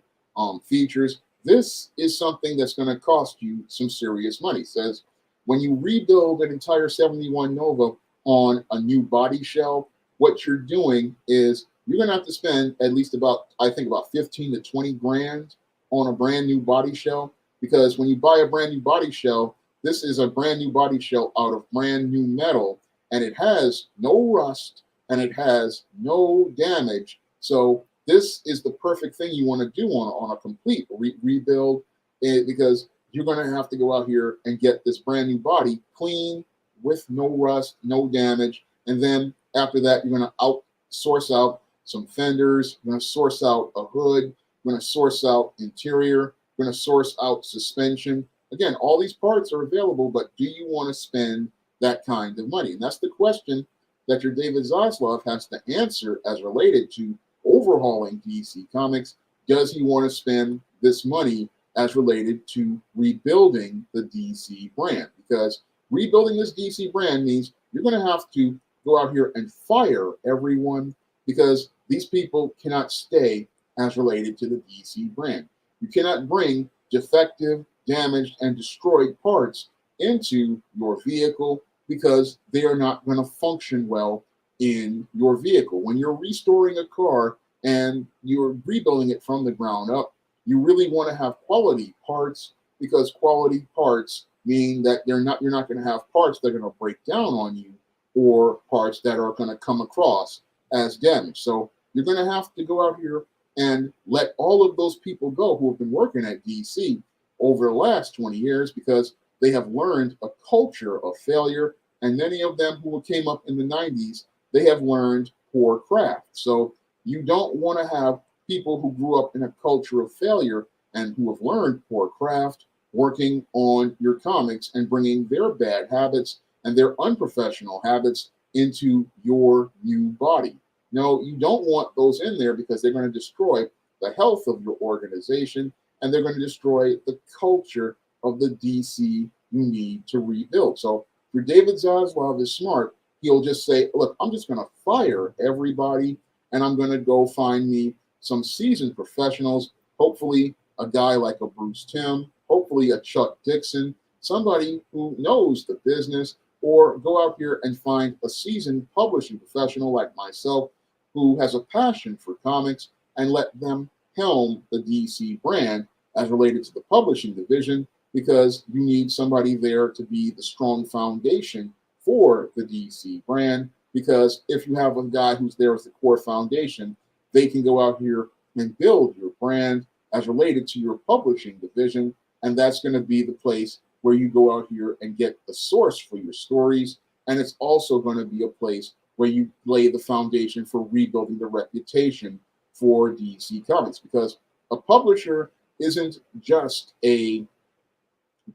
features, this is something that's going to cost you some serious money. It says when you rebuild an entire 71 Nova on a new body shell, what you're doing is you're going to have to spend at least I think about 15 to 20 grand on a brand new body shell. Because when you buy a brand new body shell, this is a brand new body shell out of brand new metal, and it has no rust and it has no damage. So this is the perfect thing you want to do on a complete rebuild, because you're going to have to go out here and get this brand new body clean with no rust, no damage. And then after that, you're going to source out some fenders, you're going to source out a hood, you're going to source out interior, you're going to source out suspension. Again, all these parts are available, but do you want to spend that kind of money? And that's the question that your David Zaslav has to answer as related to overhauling DC Comics. Does he want to spend this money as related to rebuilding the DC brand? Because rebuilding this DC brand means you're going to have to go out here and fire everyone, because these people cannot stay as related to the DC brand. You cannot bring defective, damaged, and destroyed parts into your vehicle, because they are not going to function well in your vehicle. When you're restoring a car and you're rebuilding it from the ground up, you really want to have quality parts, because quality parts mean that you're not going to have parts that are going to break down on you, or parts that are going to come across as damage. So you're going to have to go out here and let all of those people go who have been working at DC over the last 20 years, because they have learned a culture of failure. And many of them who came up in the 90s, they have learned poor craft. So you don't want to have people who grew up in a culture of failure and who have learned poor craft working on your comics and bringing their bad habits and their unprofessional habits into your new body. No, you don't want those in there, because they're going to destroy the health of your organization, and they're going to destroy the culture of the DC you need to rebuild. So if your David Zaslav is smart, he'll just say, look, I'm just going to fire everybody, and I'm going to go find me some seasoned professionals, hopefully a guy like a Bruce Timm, hopefully a Chuck Dixon, somebody who knows the business, or go out here and find a seasoned publishing professional like myself who has a passion for comics, and let them helm the DC brand as related to the publishing division, because you need somebody there to be the strong foundation for the DC brand, because if you have a guy who's there as the core foundation, they can go out here and build your brand as related to your publishing division. And that's going to be the place where you go out here and get the source for your stories. And it's also going to be a place where you lay the foundation for rebuilding the reputation for DC Comics, because a publisher isn't just a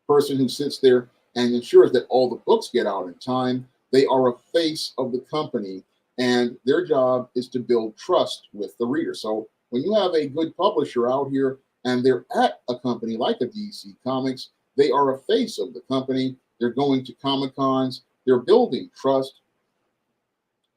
person who sits there and ensures that all the books get out in time. They are a face of the company, and their job is to build trust with the reader. So when you have a good publisher out here and they're at a company like a DC Comics, they are a face of the company. They're going to Comic Cons, they're building trust,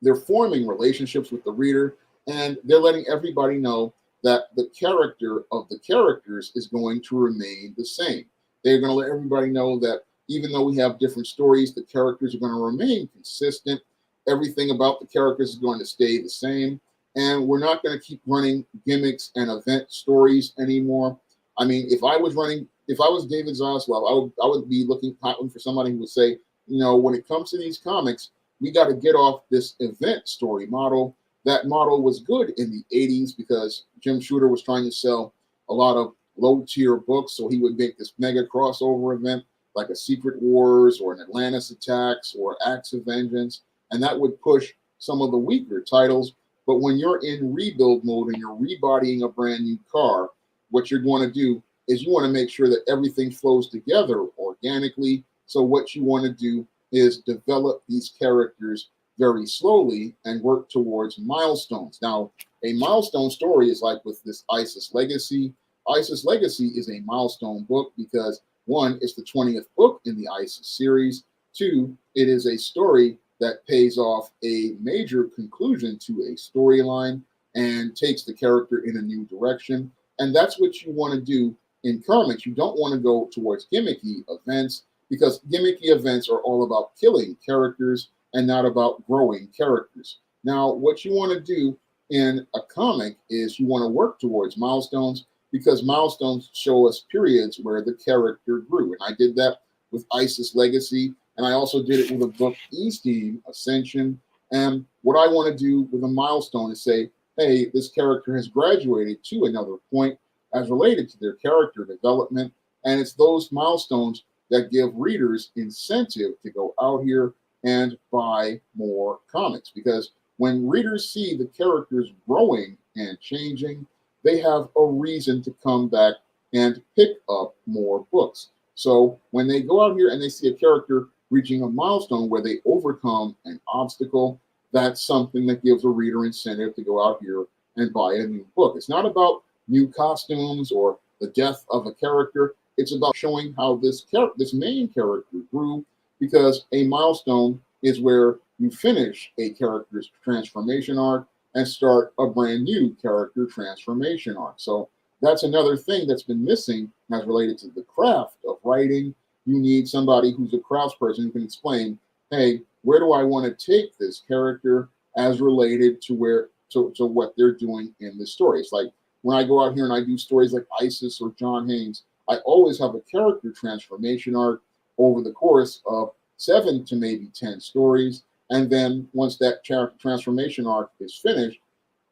they're forming relationships with the reader, and they're letting everybody know that the character of the characters is going to remain the same. They're going to let everybody know that even though we have different stories, the characters are going to remain consistent. Everything about the characters is going to stay the same. And we're not going to keep running gimmicks and event stories anymore. I mean, if I was David Zaslav, I would be looking for somebody who would say, when it comes to these comics, we got to get off this event story model. That model was good in the 80s because Jim Shooter was trying to sell a lot of low-tier books, so he would make this mega crossover event like a Secret Wars or an Atlantis Attacks or Acts of Vengeance, and that would push some of the weaker titles. But when you're in rebuild mode and you're rebodying a brand new car, what you're going to do is you want to make sure that everything flows together organically. So what you want to do is develop these characters very slowly and work towards milestones. Now, a milestone story is like with this ISIS Legacy. ISIS Legacy is a milestone book because, one, it's the 20th book in the ISIS series. Two, it is a story that pays off a major conclusion to a storyline and takes the character in a new direction. And that's what you want to do in comics. You don't want to go towards gimmicky events, because gimmicky events are all about killing characters and not about growing characters. Now, what you want to do in a comic is you want to work towards milestones, because milestones show us periods where the character grew. And I did that with ISIS Legacy, and I also did it with a book, E-Steam Ascension. And what I want to do with a milestone is say, hey, this character has graduated to another point as related to their character development. And it's those milestones that give readers incentive to go out here and buy more comics. Because when readers see the characters growing and changing, they have a reason to come back and pick up more books. So when they go out here and they see a character reaching a milestone where they overcome an obstacle, that's something that gives a reader incentive to go out here and buy a new book. It's not about new costumes or the death of a character. It's about showing how this main character grew, because a milestone is where you finish a character's transformation arc and start a brand new character transformation arc. So that's another thing that's been missing as related to the craft of writing. You need somebody who's a craftsperson who can explain, hey, where do I want to take this character as related to what they're doing in the story. It's like when I go out here and I do stories like ISIS or John Haynes, I always have a character transformation arc over the course of 7 to maybe 10 stories. And then once that character transformation arc is finished,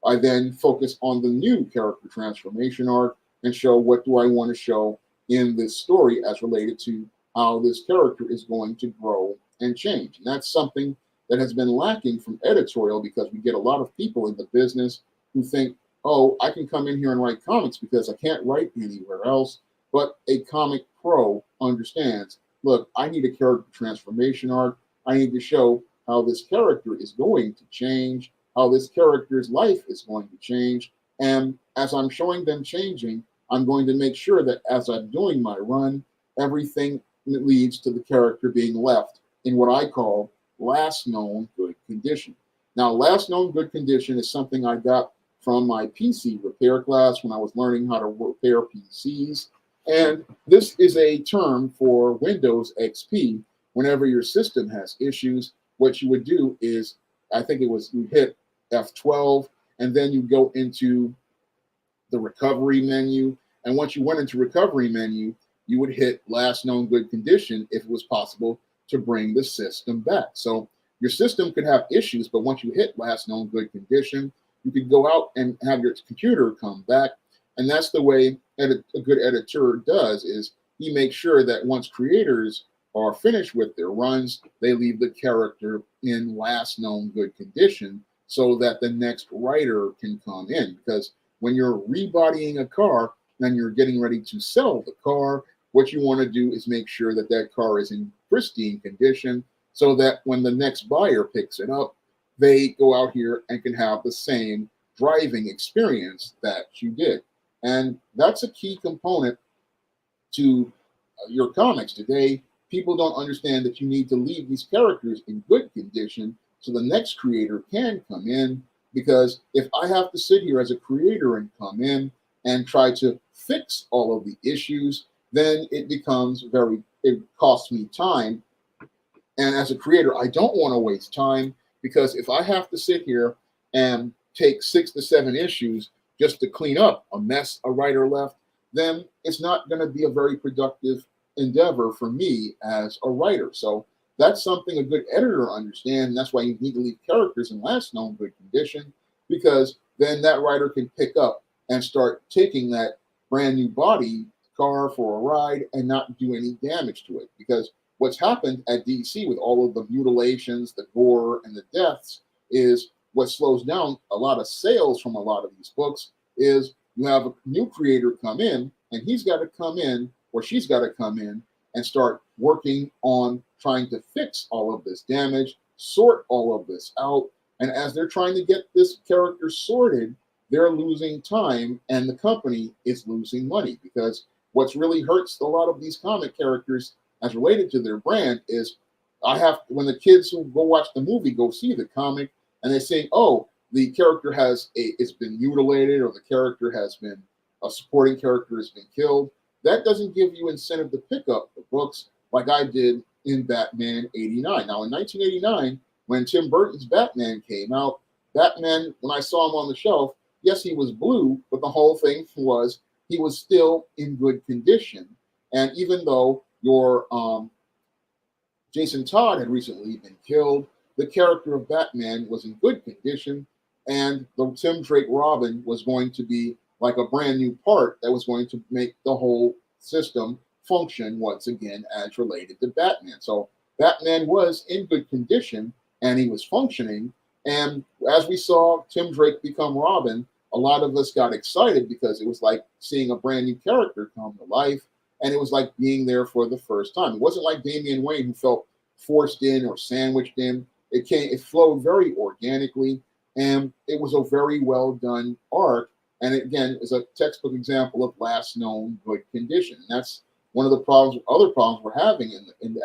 I then focus on the new character transformation arc and show what do I want to show in this story as related to how this character is going to grow and change. And that's something that has been lacking from editorial, because we get a lot of people in the business who think, oh, I can come in here and write comics because I can't write anywhere else. But a comic pro understands, look, I need a character transformation arc. I need to show how this character is going to change, how this character's life is going to change. And as I'm showing them changing, I'm going to make sure that as I'm doing my run, everything leads to the character being left in what I call last known good condition. Now, last known good condition is something I got from my PC repair class when I was learning how to repair PCs. And this is a term for Windows XP. Whenever your system has issues, what you would do is, I think it was, you hit F12, and then you go into the recovery menu. And once you went into recovery menu, you would hit last known good condition if it was possible to bring the system back. So your system could have issues, but once you hit last known good condition, you could go out and have your computer come back. And that's the way a good editor does, is he makes sure that once creators are finished with their runs, they leave the character in last known good condition so that the next writer can come in. Because when you're rebodying a car and you're getting ready to sell the car, what you want to do is make sure that that car is in pristine condition so that when the next buyer picks it up, they go out here and can have the same driving experience that you did. And that's a key component to your comics today. People don't understand that you need to leave these characters in good condition so the next creator can come in. Because if I have to sit here as a creator and come in and try to fix all of the issues, then it costs me time. And as a creator, I don't want to waste time, because if I have to sit here and take 6 to 7 issues just to clean up a mess a writer left, then it's not going to be a very productive endeavor for me as a writer. So that's something a good editor understands. That's why you need to leave characters in last known good condition, because then that writer can pick up and start taking that brand new body car for a ride and not do any damage to it. Because what's happened at DC with all of the mutilations, the gore, and the deaths is what slows down a lot of sales from a lot of these books. Is you have a new creator come in, and he's got to come in, or she's got to come in and start working on trying to fix all of this damage, sort all of this out. And as they're trying to get this character sorted, they're losing time and the company is losing money. Because what's really hurts a lot of these comic characters as related to their brand is when the kids who go watch the movie go see the comic and they say, oh, the character it's been mutilated, or the character has been, a supporting character has been killed. That doesn't give you incentive to pick up the books like I did in Batman 89. Now, in 1989, when Tim Burton's Batman came out, Batman, when I saw him on the shelf, yes, he was blue, but the whole thing was he was still in good condition. And even though your Jason Todd had recently been killed, the character of Batman was in good condition, and the Tim Drake Robin was going to be like a brand new part that was going to make the whole system function once again as related to Batman. So Batman was in good condition and he was functioning. And as we saw Tim Drake become Robin, a lot of us got excited because it was like seeing a brand new character come to life. And it was like being there for the first time. It wasn't like Damian Wayne, who felt forced in or sandwiched in. It flowed very organically, and it was a very well done arc. And it, again, is a textbook example of last known good condition. And that's one of the other problems we're having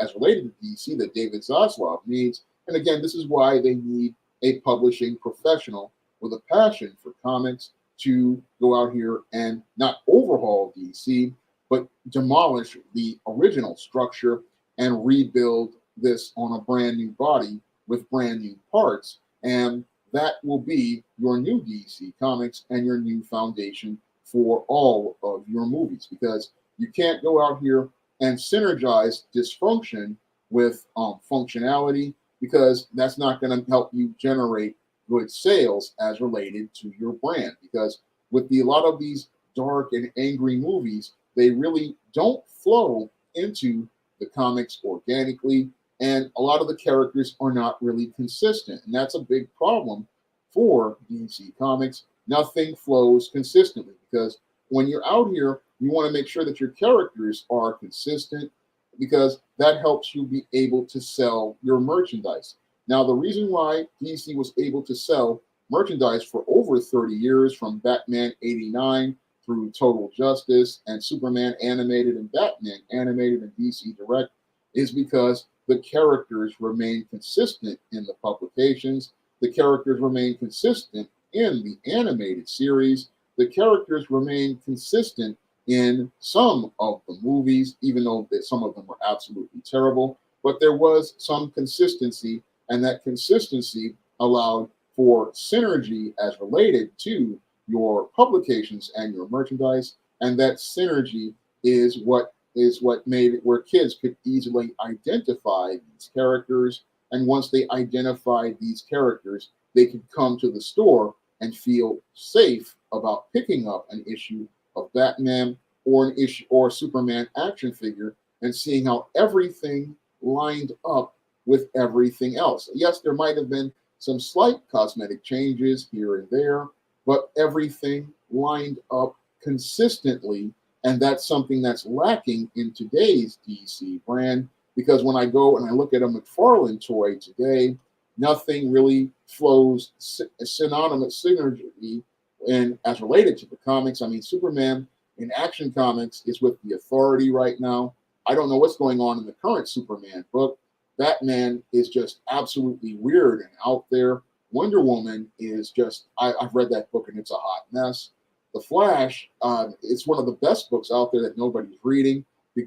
as related to DC that David Zaslav needs. And again, this is why they need a publishing professional with a passion for comics to go out here and not overhaul DC, but demolish the original structure and rebuild this on a brand new body with brand new parts. And that will be your new DC Comics and your new foundation for all of your movies, because you can't go out here and synergize dysfunction with functionality, because that's not going to help you generate good sales as related to your brand. Because with a lot of these dark and angry movies, they really don't flow into the comics organically, and a lot of the characters are not really consistent. And that's a big problem for DC Comics. Nothing flows consistently, because when you're out here, you want to make sure that your characters are consistent, because that helps you be able to sell your merchandise. Now, the reason why DC was able to sell merchandise for over 30 years, from Batman 89 through Total Justice and Superman animated and Batman animated and DC Direct, is because the characters remain consistent in the publications. The characters remain consistent in the animated series. The characters remain consistent in some of the movies, even though some of them were absolutely terrible. But there was some consistency, and that consistency allowed for synergy as related to your publications and your merchandise. And that synergy is what is what made it where kids could easily identify these characters. And once they identified these characters, they could come to the store and feel safe about picking up an issue of Batman or an issue or Superman action figure and seeing how everything lined up with everything else. Yes, there might have been some slight cosmetic changes here and there, but everything lined up consistently. And that's something that's lacking in today's DC brand, because when I go and I look at a McFarlane toy today, nothing really flows synonymous synergy and as related to the comics. I mean, Superman in Action Comics is with the Authority right now. I don't know what's going on in the current Superman book. Batman is just absolutely weird and out there. Wonder Woman is just, I've read that book and it's a hot mess. The Flash, it's one of the best books out there that nobody's reading,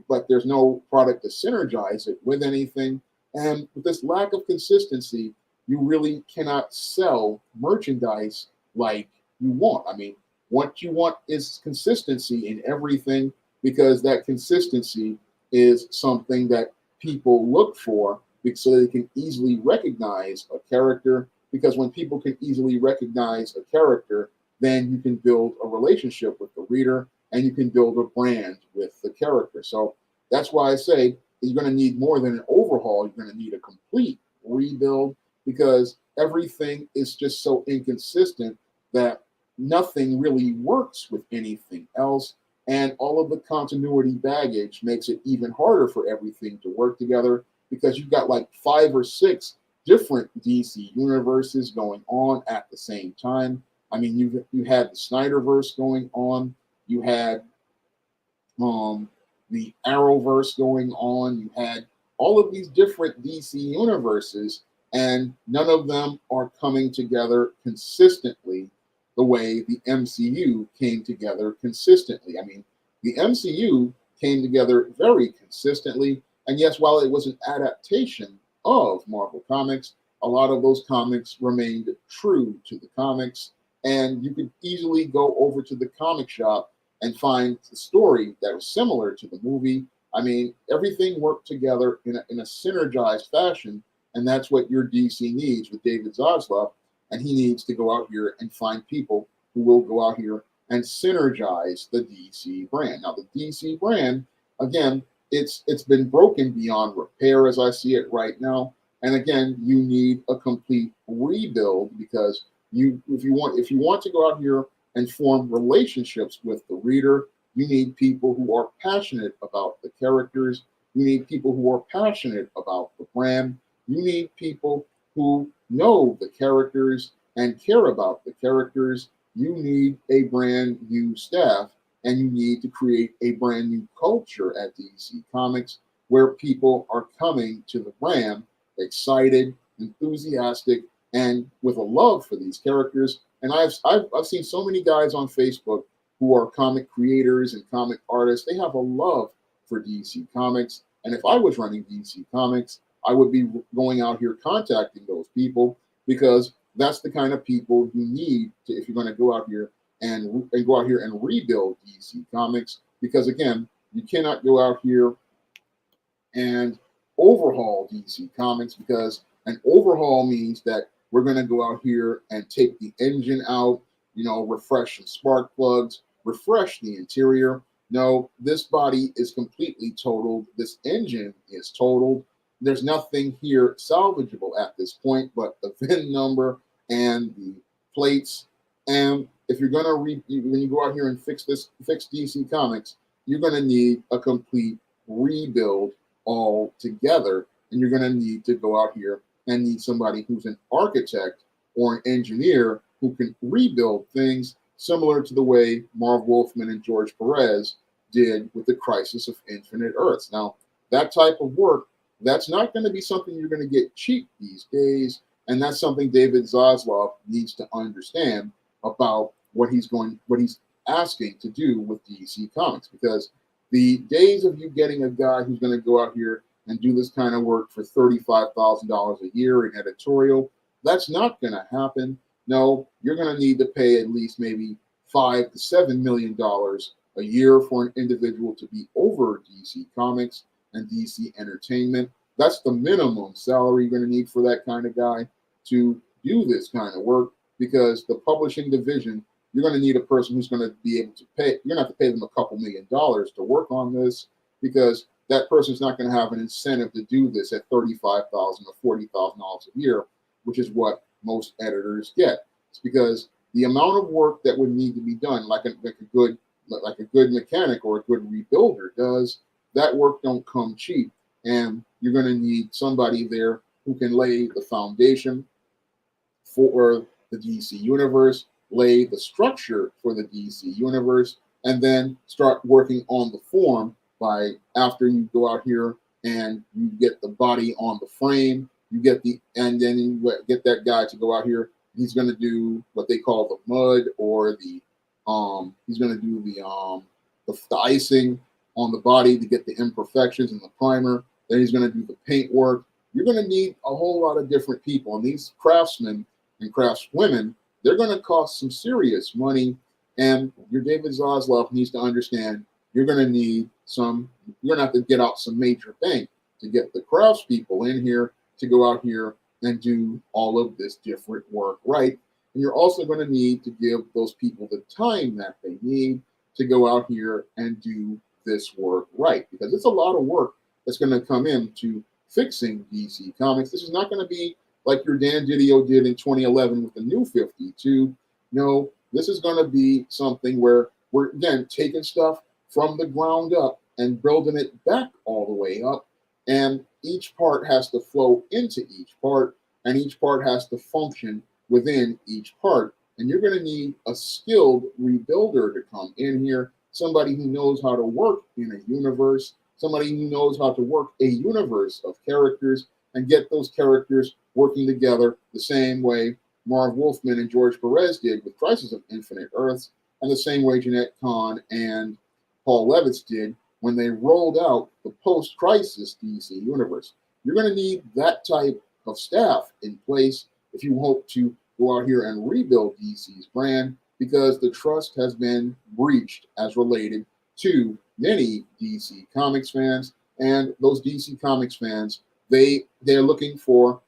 but there's no product to synergize it with anything. And with this lack of consistency, you really cannot sell merchandise like you want. I mean, what you want is consistency in everything, because that consistency is something that people look for so they can easily recognize a character. Because when people can easily recognize a character, then you can build a relationship with the reader and you can build a brand with the character. So that's why I say you're going to need more than an overhaul. You're going to need a complete rebuild, because everything is just so inconsistent that nothing really works with anything else. And all of the continuity baggage makes it even harder for everything to work together, because you've got like 5 or 6 different DC universes going on at the same time. I mean, you had the Snyderverse going on, you had the Arrowverse going on, you had all of these different DC universes, and none of them are coming together consistently the way the MCU came together consistently. I mean, the MCU came together very consistently, and yes, while it was an adaptation of Marvel Comics, a lot of those comics remained true to the comics. And you could easily go over to the comic shop and find a story that was similar to the movie. I mean, everything worked together in a synergized fashion, and that's what your DC needs with David Zaslav. And he needs to go out here and find people who will go out here and synergize the DC brand. Now, the DC brand, again, it's been broken beyond repair as I see it right now. And again, you need a complete rebuild, because if you want to go out here and form relationships with the reader, you need people who are passionate about the characters. You need people who are passionate about the brand. You need people who know the characters and care about the characters. You need a brand new staff, and you need to create a brand new culture at DC Comics where people are coming to the brand excited, enthusiastic, and with a love for these characters. And I've seen so many guys on Facebook who are comic creators and comic artists. They have a love for DC Comics. And if I was running DC Comics, I would be going out here contacting those people, because that's the kind of people you need to, if you're going to go out here and go out here and rebuild DC Comics. Because again, you cannot go out here and overhaul DC Comics, because an overhaul means that we're going to go out here and take the engine out, refresh the spark plugs, refresh the interior. No, this body is completely totaled. This engine is totaled. There's nothing here salvageable at this point but the VIN number and the plates. And if you're going to when you go out here and fix DC Comics, you're going to need a complete rebuild all together. And you're going to need to go out here and need somebody who's an architect or an engineer who can rebuild things similar to the way Marv Wolfman and George Perez did with the Crisis of Infinite Earths. Now, that type of work, that's not going to be something you're going to get cheap these days. And that's something David Zaslav needs to understand about what he's asking to do with DC Comics. Because the days of you getting a guy who's going to go out here and do this kind of work for $35,000 a year in editorial, that's not going to happen. No, you're going to need to pay at least maybe $5 to $7 million a year for an individual to be over DC Comics and DC Entertainment. That's the minimum salary you're going to need for that kind of guy to do this kind of work, because the publishing division, you're going to need a person who's going to be able to pay. You're going to have to pay them a couple $1,000,000 to work on this, because that person's not going to have an incentive to do this at $35,000 or $40,000 a year, which is what most editors get. It's because the amount of work that would need to be done, like a good mechanic or a good rebuilder does, that work don't come cheap, and you're going to need somebody there who can lay the foundation for the DC universe, lay the structure for the DC universe, and then start working on the form by after you go out here and you get the body on the frame, and then you get that guy to go out here. He's going to do what they call the mud, or he's going to do the icing on the body to get the imperfections and the primer. Then he's going to do the paint work. You're going to need a whole lot of different people, and these craftsmen and craftswomen, they're going to cost some serious money. And your David Zaslav needs to understand you're going to have to get out some major bank to get the craftspeople in here to go out here and do all of this different work right. And you're also going to need to give those people the time that they need to go out here and do this work right, because it's a lot of work that's going to come into fixing DC Comics. This is not going to be like your Dan Didio did in 2011 with the New 52. No, this is going to be something where we're, again, taking stuff from the ground up and building it back all the way up. And each part has to flow into each part, and each part has to function within each part. And you're going to need a skilled rebuilder to come in here, somebody who knows how to work in a universe, somebody who knows how to work a universe of characters and get those characters working together the same way Marv Wolfman and George Perez did with Crisis of Infinite Earths, and the same way Jeanette Kahn and Paul Levitz did when they rolled out the post-crisis DC universe. You're going to need that type of staff in place if you hope to go out here and rebuild DC's brand, because the trust has been breached as related to many DC Comics fans. And those DC Comics fans, they're looking for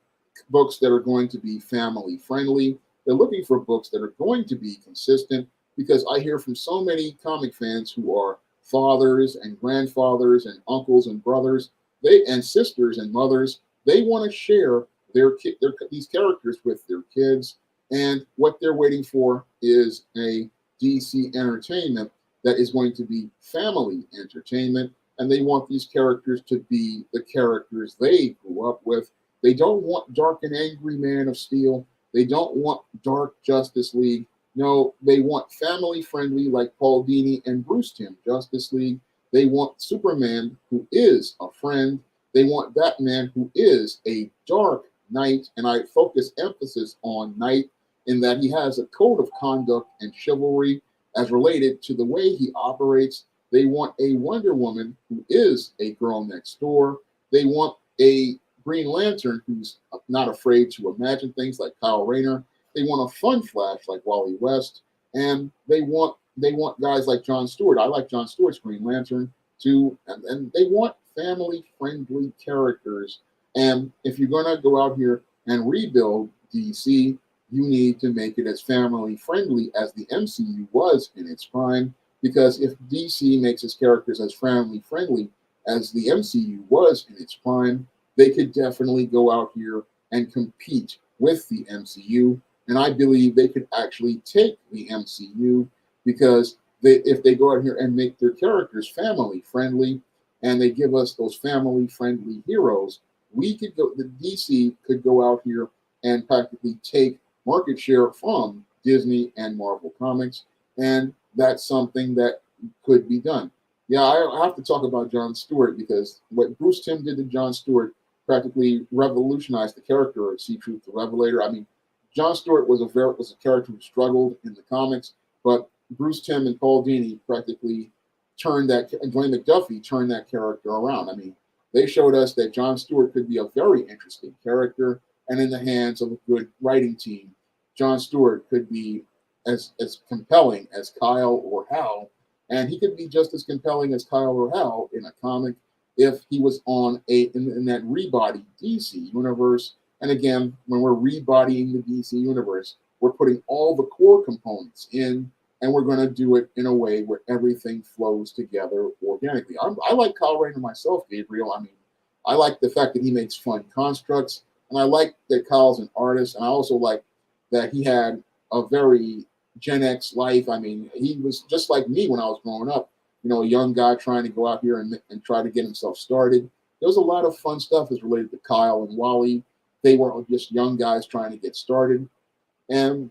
books that are going to be family friendly. They're looking for books that are going to be consistent, because I hear from so many comic fans who are fathers and grandfathers and uncles and brothers, and sisters and mothers. They want to share these characters with their kids, and what they're waiting for is a DC entertainment that is going to be family entertainment, and they want these characters to be the characters they grew up with. They don't want dark and angry Man of Steel. They don't want dark Justice League. No, they want family friendly, like Paul Dini and Bruce Timm Justice League. They want Superman, who is a friend. They want Batman, who is a dark knight, and I focus emphasis on knight in that he has a code of conduct and chivalry as related to the way he operates. They want a Wonder Woman who is a girl next door. They want a Green Lantern who's not afraid to imagine things like Kyle Rayner. They want a fun Flash like Wally West, and they want guys like John Stewart. I like John Stewart's Green Lantern too, and they want family-friendly characters. And if you're going to go out here and rebuild DC, you need to make it as family-friendly as the MCU was in its prime, because if DC makes its characters as family-friendly as the MCU was in its prime, they could definitely go out here and compete with the MCU. And I believe they could actually take the MCU, because if they go out here and make their characters family friendly and they give us those family friendly heroes, the DC could go out here and practically take market share from Disney and Marvel Comics. And that's something that could be done. Yeah, I have to talk about John Stewart, because what Bruce Timm did to John Stewart practically revolutionized the character of C-Truth the Revelator. I mean, John Stewart was a character who struggled in the comics, but Bruce Timm and Paul Dini practically and Glenn McDuffie turned that character around. I mean, they showed us that John Stewart could be a very interesting character, and in the hands of a good writing team, John Stewart could be as compelling as Kyle or Hal. And he could be just as compelling as Kyle or Hal in a comic if he was on in that rebody DC universe. And again, when we're rebodying the DC universe, we're putting all the core components in, and we're going to do it in a way where everything flows together organically. I like Kyle Rayner myself, Gabriel. I mean, I like the fact that he makes fun constructs, and I like that Kyle's an artist, and I also like that he had a very Gen X life. I mean, he was just like me when I was growing up, a young guy trying to go out here and try to get himself started. There was a lot of fun stuff as related to Kyle and Wally. They were just young guys trying to get started. And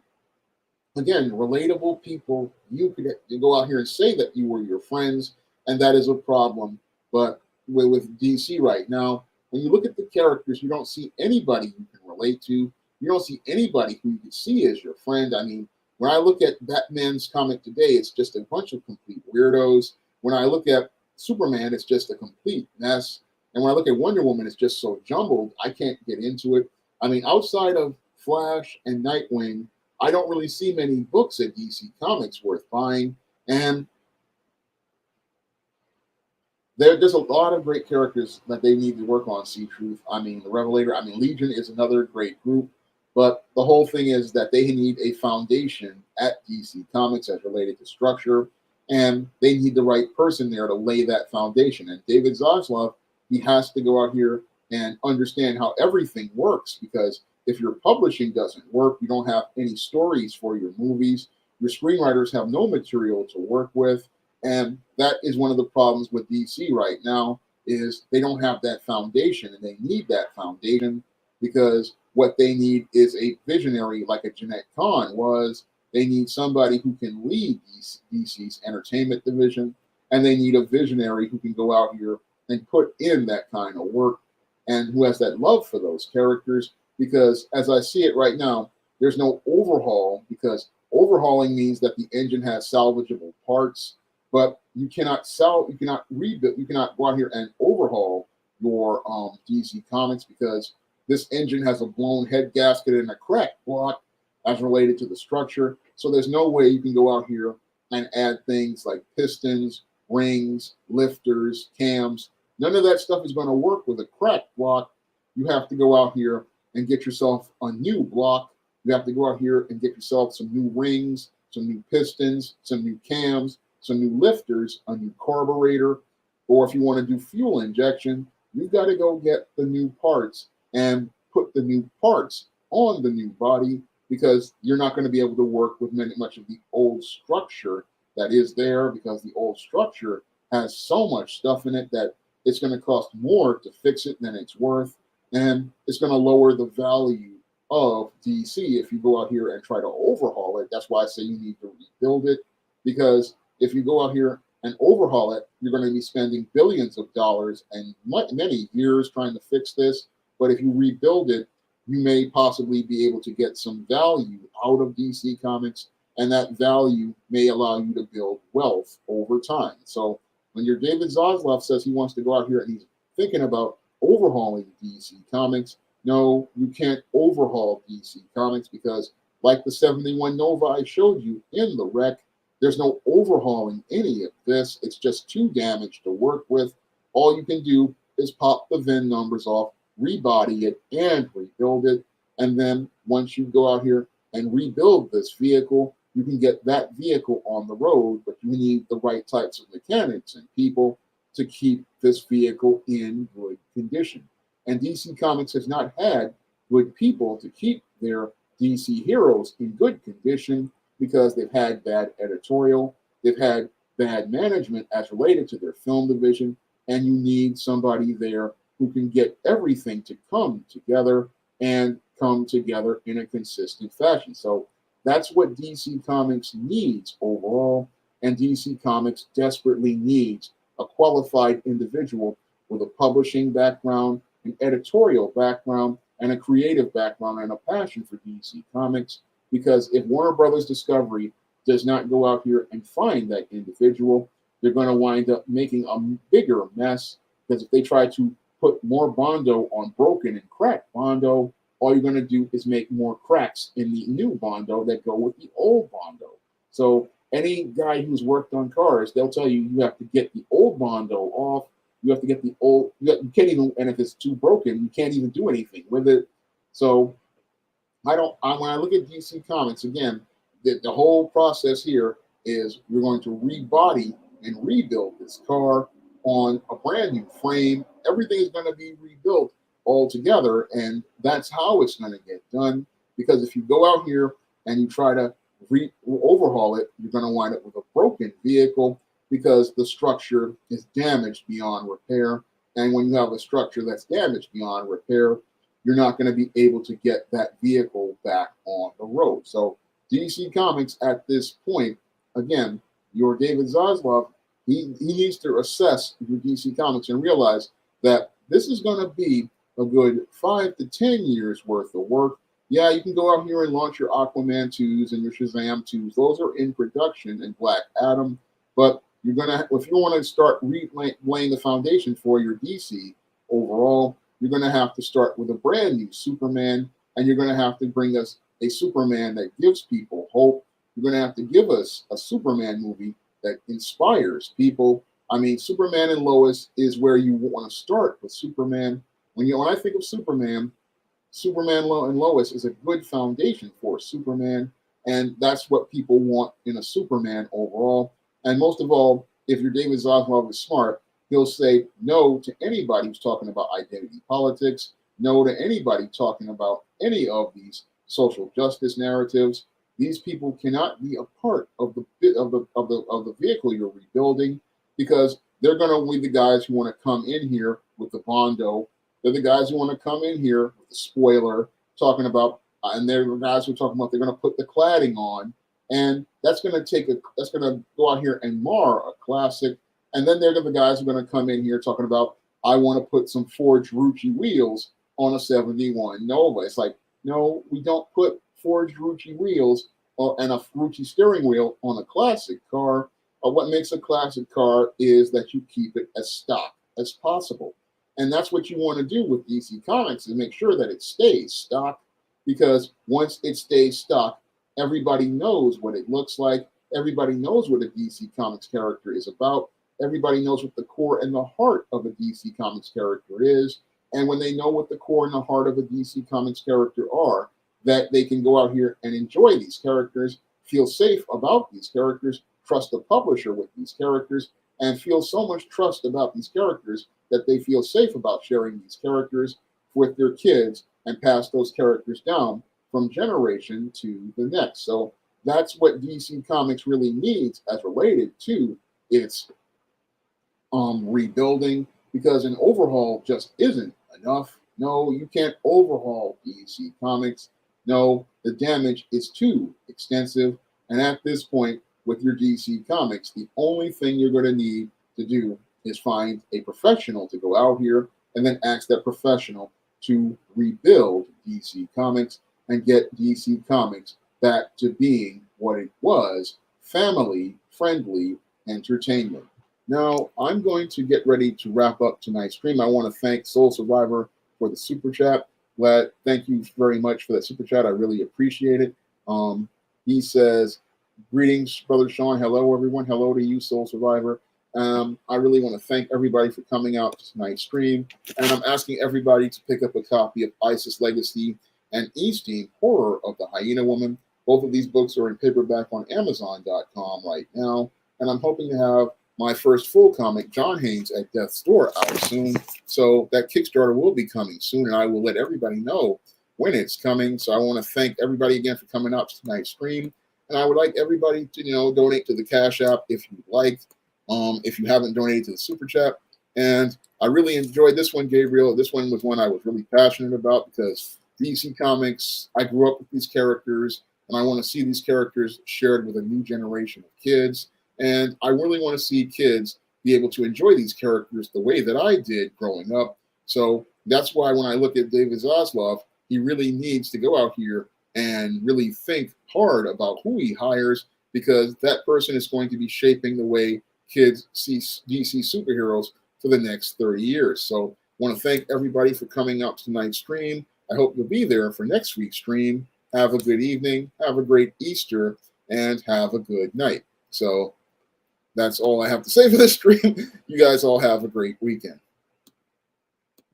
again, relatable people, you could go out here and say that you were your friends, and that is a problem. But with DC right now, when you look at the characters, you don't see anybody you can relate to. You don't see anybody who you can see as your friend. I mean, when I look at Batman's comic today, it's just a bunch of complete weirdos. When I look at Superman, it's just a complete mess. And when I look at Wonder Woman, it's just so jumbled, I can't get into it. I mean, outside of Flash and Nightwing, I don't really see many books at DC Comics worth buying. And there's a lot of great characters that they need to work on, C-Truth. I mean, the Revelator, I mean, Legion is another great group. But the whole thing is that they need a foundation at DC Comics as related to structure. And they need the right person there to lay that foundation. And David Zaslav, he has to go out here and understand how everything works, because if your publishing doesn't work, you don't have any stories for your movies. Your screenwriters have no material to work with. And that is one of the problems with DC right now, is they don't have that foundation, and they need that foundation, because what they need is a visionary like a Jeanette Kahn was. They need somebody who can lead DC's entertainment division, and they need a visionary who can go out here and put in that kind of work, and who has that love for those characters. Because as I see it right now, there's no overhaul, because overhauling means that the engine has salvageable parts, but you cannot rebuild, you cannot go out here and overhaul your DC Comics, because this engine has a blown head gasket and a cracked block as related to the structure. So there's no way you can go out here and add things like pistons, rings, lifters, cams. None of that stuff is going to work with a cracked block. You have to go out here and get yourself a new block. You have to go out here and get yourself some new rings, some new pistons, some new cams, some new lifters, a new carburetor. Or if you want to do fuel injection, you've got to go get the new parts and put the new parts on the new body, because you're not going to be able to work with much of the old structure that is there, because the old structure has so much stuff in it that it's going to cost more to fix it than it's worth, and it's going to lower the value of DC if you go out here and try to overhaul it. That's why I say you need to rebuild it, because if you go out here and overhaul it, you're going to be spending billions of dollars and many years trying to fix this. But if you rebuild it, you may possibly be able to get some value out of DC Comics, and that value may allow you to build wealth over time. So when your David Zaslav says he wants to go out here and he's thinking about overhauling DC Comics, no, you can't overhaul DC Comics, because like the 71 Nova I showed you in the wreck, there's no overhauling any of this. It's just too damaged to work with. All you can do is pop the VIN numbers off, rebody it, and rebuild it. And then once you go out here and rebuild this vehicle, you can get that vehicle on the road, but you need the right types of mechanics and people to keep this vehicle in good condition. And DC Comics has not had good people to keep their DC heroes in good condition, because they've had bad editorial, they've had bad management as related to their film division, and you need somebody there who can get everything to come together and come together in a consistent fashion. So that's what DC Comics needs overall, and DC Comics desperately needs a qualified individual with a publishing background, an editorial background, and a creative background, and a passion for DC Comics. Because if Warner Brothers Discovery does not go out here and find that individual, they're going to wind up making a bigger mess. Because if they try to put more Bondo on broken and cracked Bondo, all you're going to do is make more cracks in the new Bondo that go with the old Bondo. So any guy who's worked on cars, they'll tell you you have to get the old Bondo off. You have to get the old. You can't even, and if it's too broken, you can't even do anything with it. So I don't. When I look at DC Comics again, the whole process here is we're going to rebody and rebuild this car on a brand new frame. Everything is going to be rebuilt all together, and that's how it's going to get done. Because if you go out here and you try to overhaul it, you're going to wind up with a broken vehicle because the structure is damaged beyond repair. And when you have a structure that's damaged beyond repair, you're not going to be able to get that vehicle back on the road. So DC Comics at this point, again, your David Zaslav, he needs to assess your DC Comics and realize that this is going to be a good 5 to 10 years worth of work. Yeah, you can go out here and launch your Aquaman 2s and your Shazam 2s. Those are in production and Black Adam. But you're going to, if you want to start laying the foundation for your DC overall, you're going to have to start with a brand new Superman, and you're going to have to bring us a Superman that gives people hope. You're going to have to give us a Superman movie that inspires people. I mean, Superman and Lois is where you want to start with Superman. When I think of Superman and Lois is a good foundation for Superman, and that's what people want in a Superman overall. And most of all, if your David Zaslav is smart, he'll say no to anybody who's talking about identity politics, no to anybody talking about any of these social justice narratives. These people cannot be a part of the vehicle you're rebuilding, because they're going to be the guys who want to come in here with the Bondo. They're the guys who want to come in here with the spoiler, talking about, and they're the guys who are talking about they're going to put the cladding on, and that's going to go out here and mar a classic. And then they're the guys who are going to come in here talking about, I want to put some forged Rucci wheels on a 71 Nova. It's like, no, we don't put forged Rucci wheels and a Rucci steering wheel on a classic car. What makes a classic car is that you keep it as stock as possible. And that's what you want to do with DC Comics, is make sure that it stays stock, because once it stays stock, everybody knows what it looks like. Everybody knows what a DC Comics character is about. Everybody knows what the core and the heart of a DC Comics character is. And when they know what the core and the heart of a DC Comics character are, that they can go out here and enjoy these characters, feel safe about these characters, trust the publisher with these characters, and feel so much trust about these characters that they feel safe about sharing these characters with their kids and pass those characters down from generation to the next. So that's what DC Comics really needs as related to its rebuilding, because an overhaul just isn't enough. No, you can't overhaul DC Comics. No, the damage is too extensive. And at this point, with your DC Comics, the only thing you're going to need to do is find a professional to go out here and then ask that professional to rebuild DC Comics and get DC Comics back to being what it was: family-friendly entertainment. Now, I'm going to get ready to wrap up tonight's stream. I want to thank Soul Survivor for the super chat. Thank you very much for that super chat. I really appreciate it. He says, greetings, Brother Sean. Hello, everyone. Hello to you, Soul Survivor. I really want to thank everybody for coming out to tonight's stream. And I'm asking everybody to pick up a copy of Isis Legacy and Eastine Horror of the Hyena Woman. Both of these books are in paperback on Amazon.com right now. And I'm hoping to have my first full comic, John Haynes at Death's Door, out soon. So that Kickstarter will be coming soon, and I will let everybody know when it's coming. So I want to thank everybody again for coming out to tonight's stream. And I would like everybody to, donate to the Cash App if you'd like, if you haven't donated to the Super Chat. And I really enjoyed this one, Gabriel. This one was one I was really passionate about, because DC Comics, I grew up with these characters, and I want to see these characters shared with a new generation of kids. And I really want to see kids be able to enjoy these characters the way that I did growing up. So that's why when I look at David Zaslav, he really needs to go out here and really think hard about who he hires, because that person is going to be shaping the way kids see DC superheroes for the next 30 years. So I want to thank everybody for coming out to tonight's stream. I hope you'll be there for next week's stream. Have a good evening, have a great Easter, and have a good night. So that's all I have to say for this stream. You guys all have a great weekend.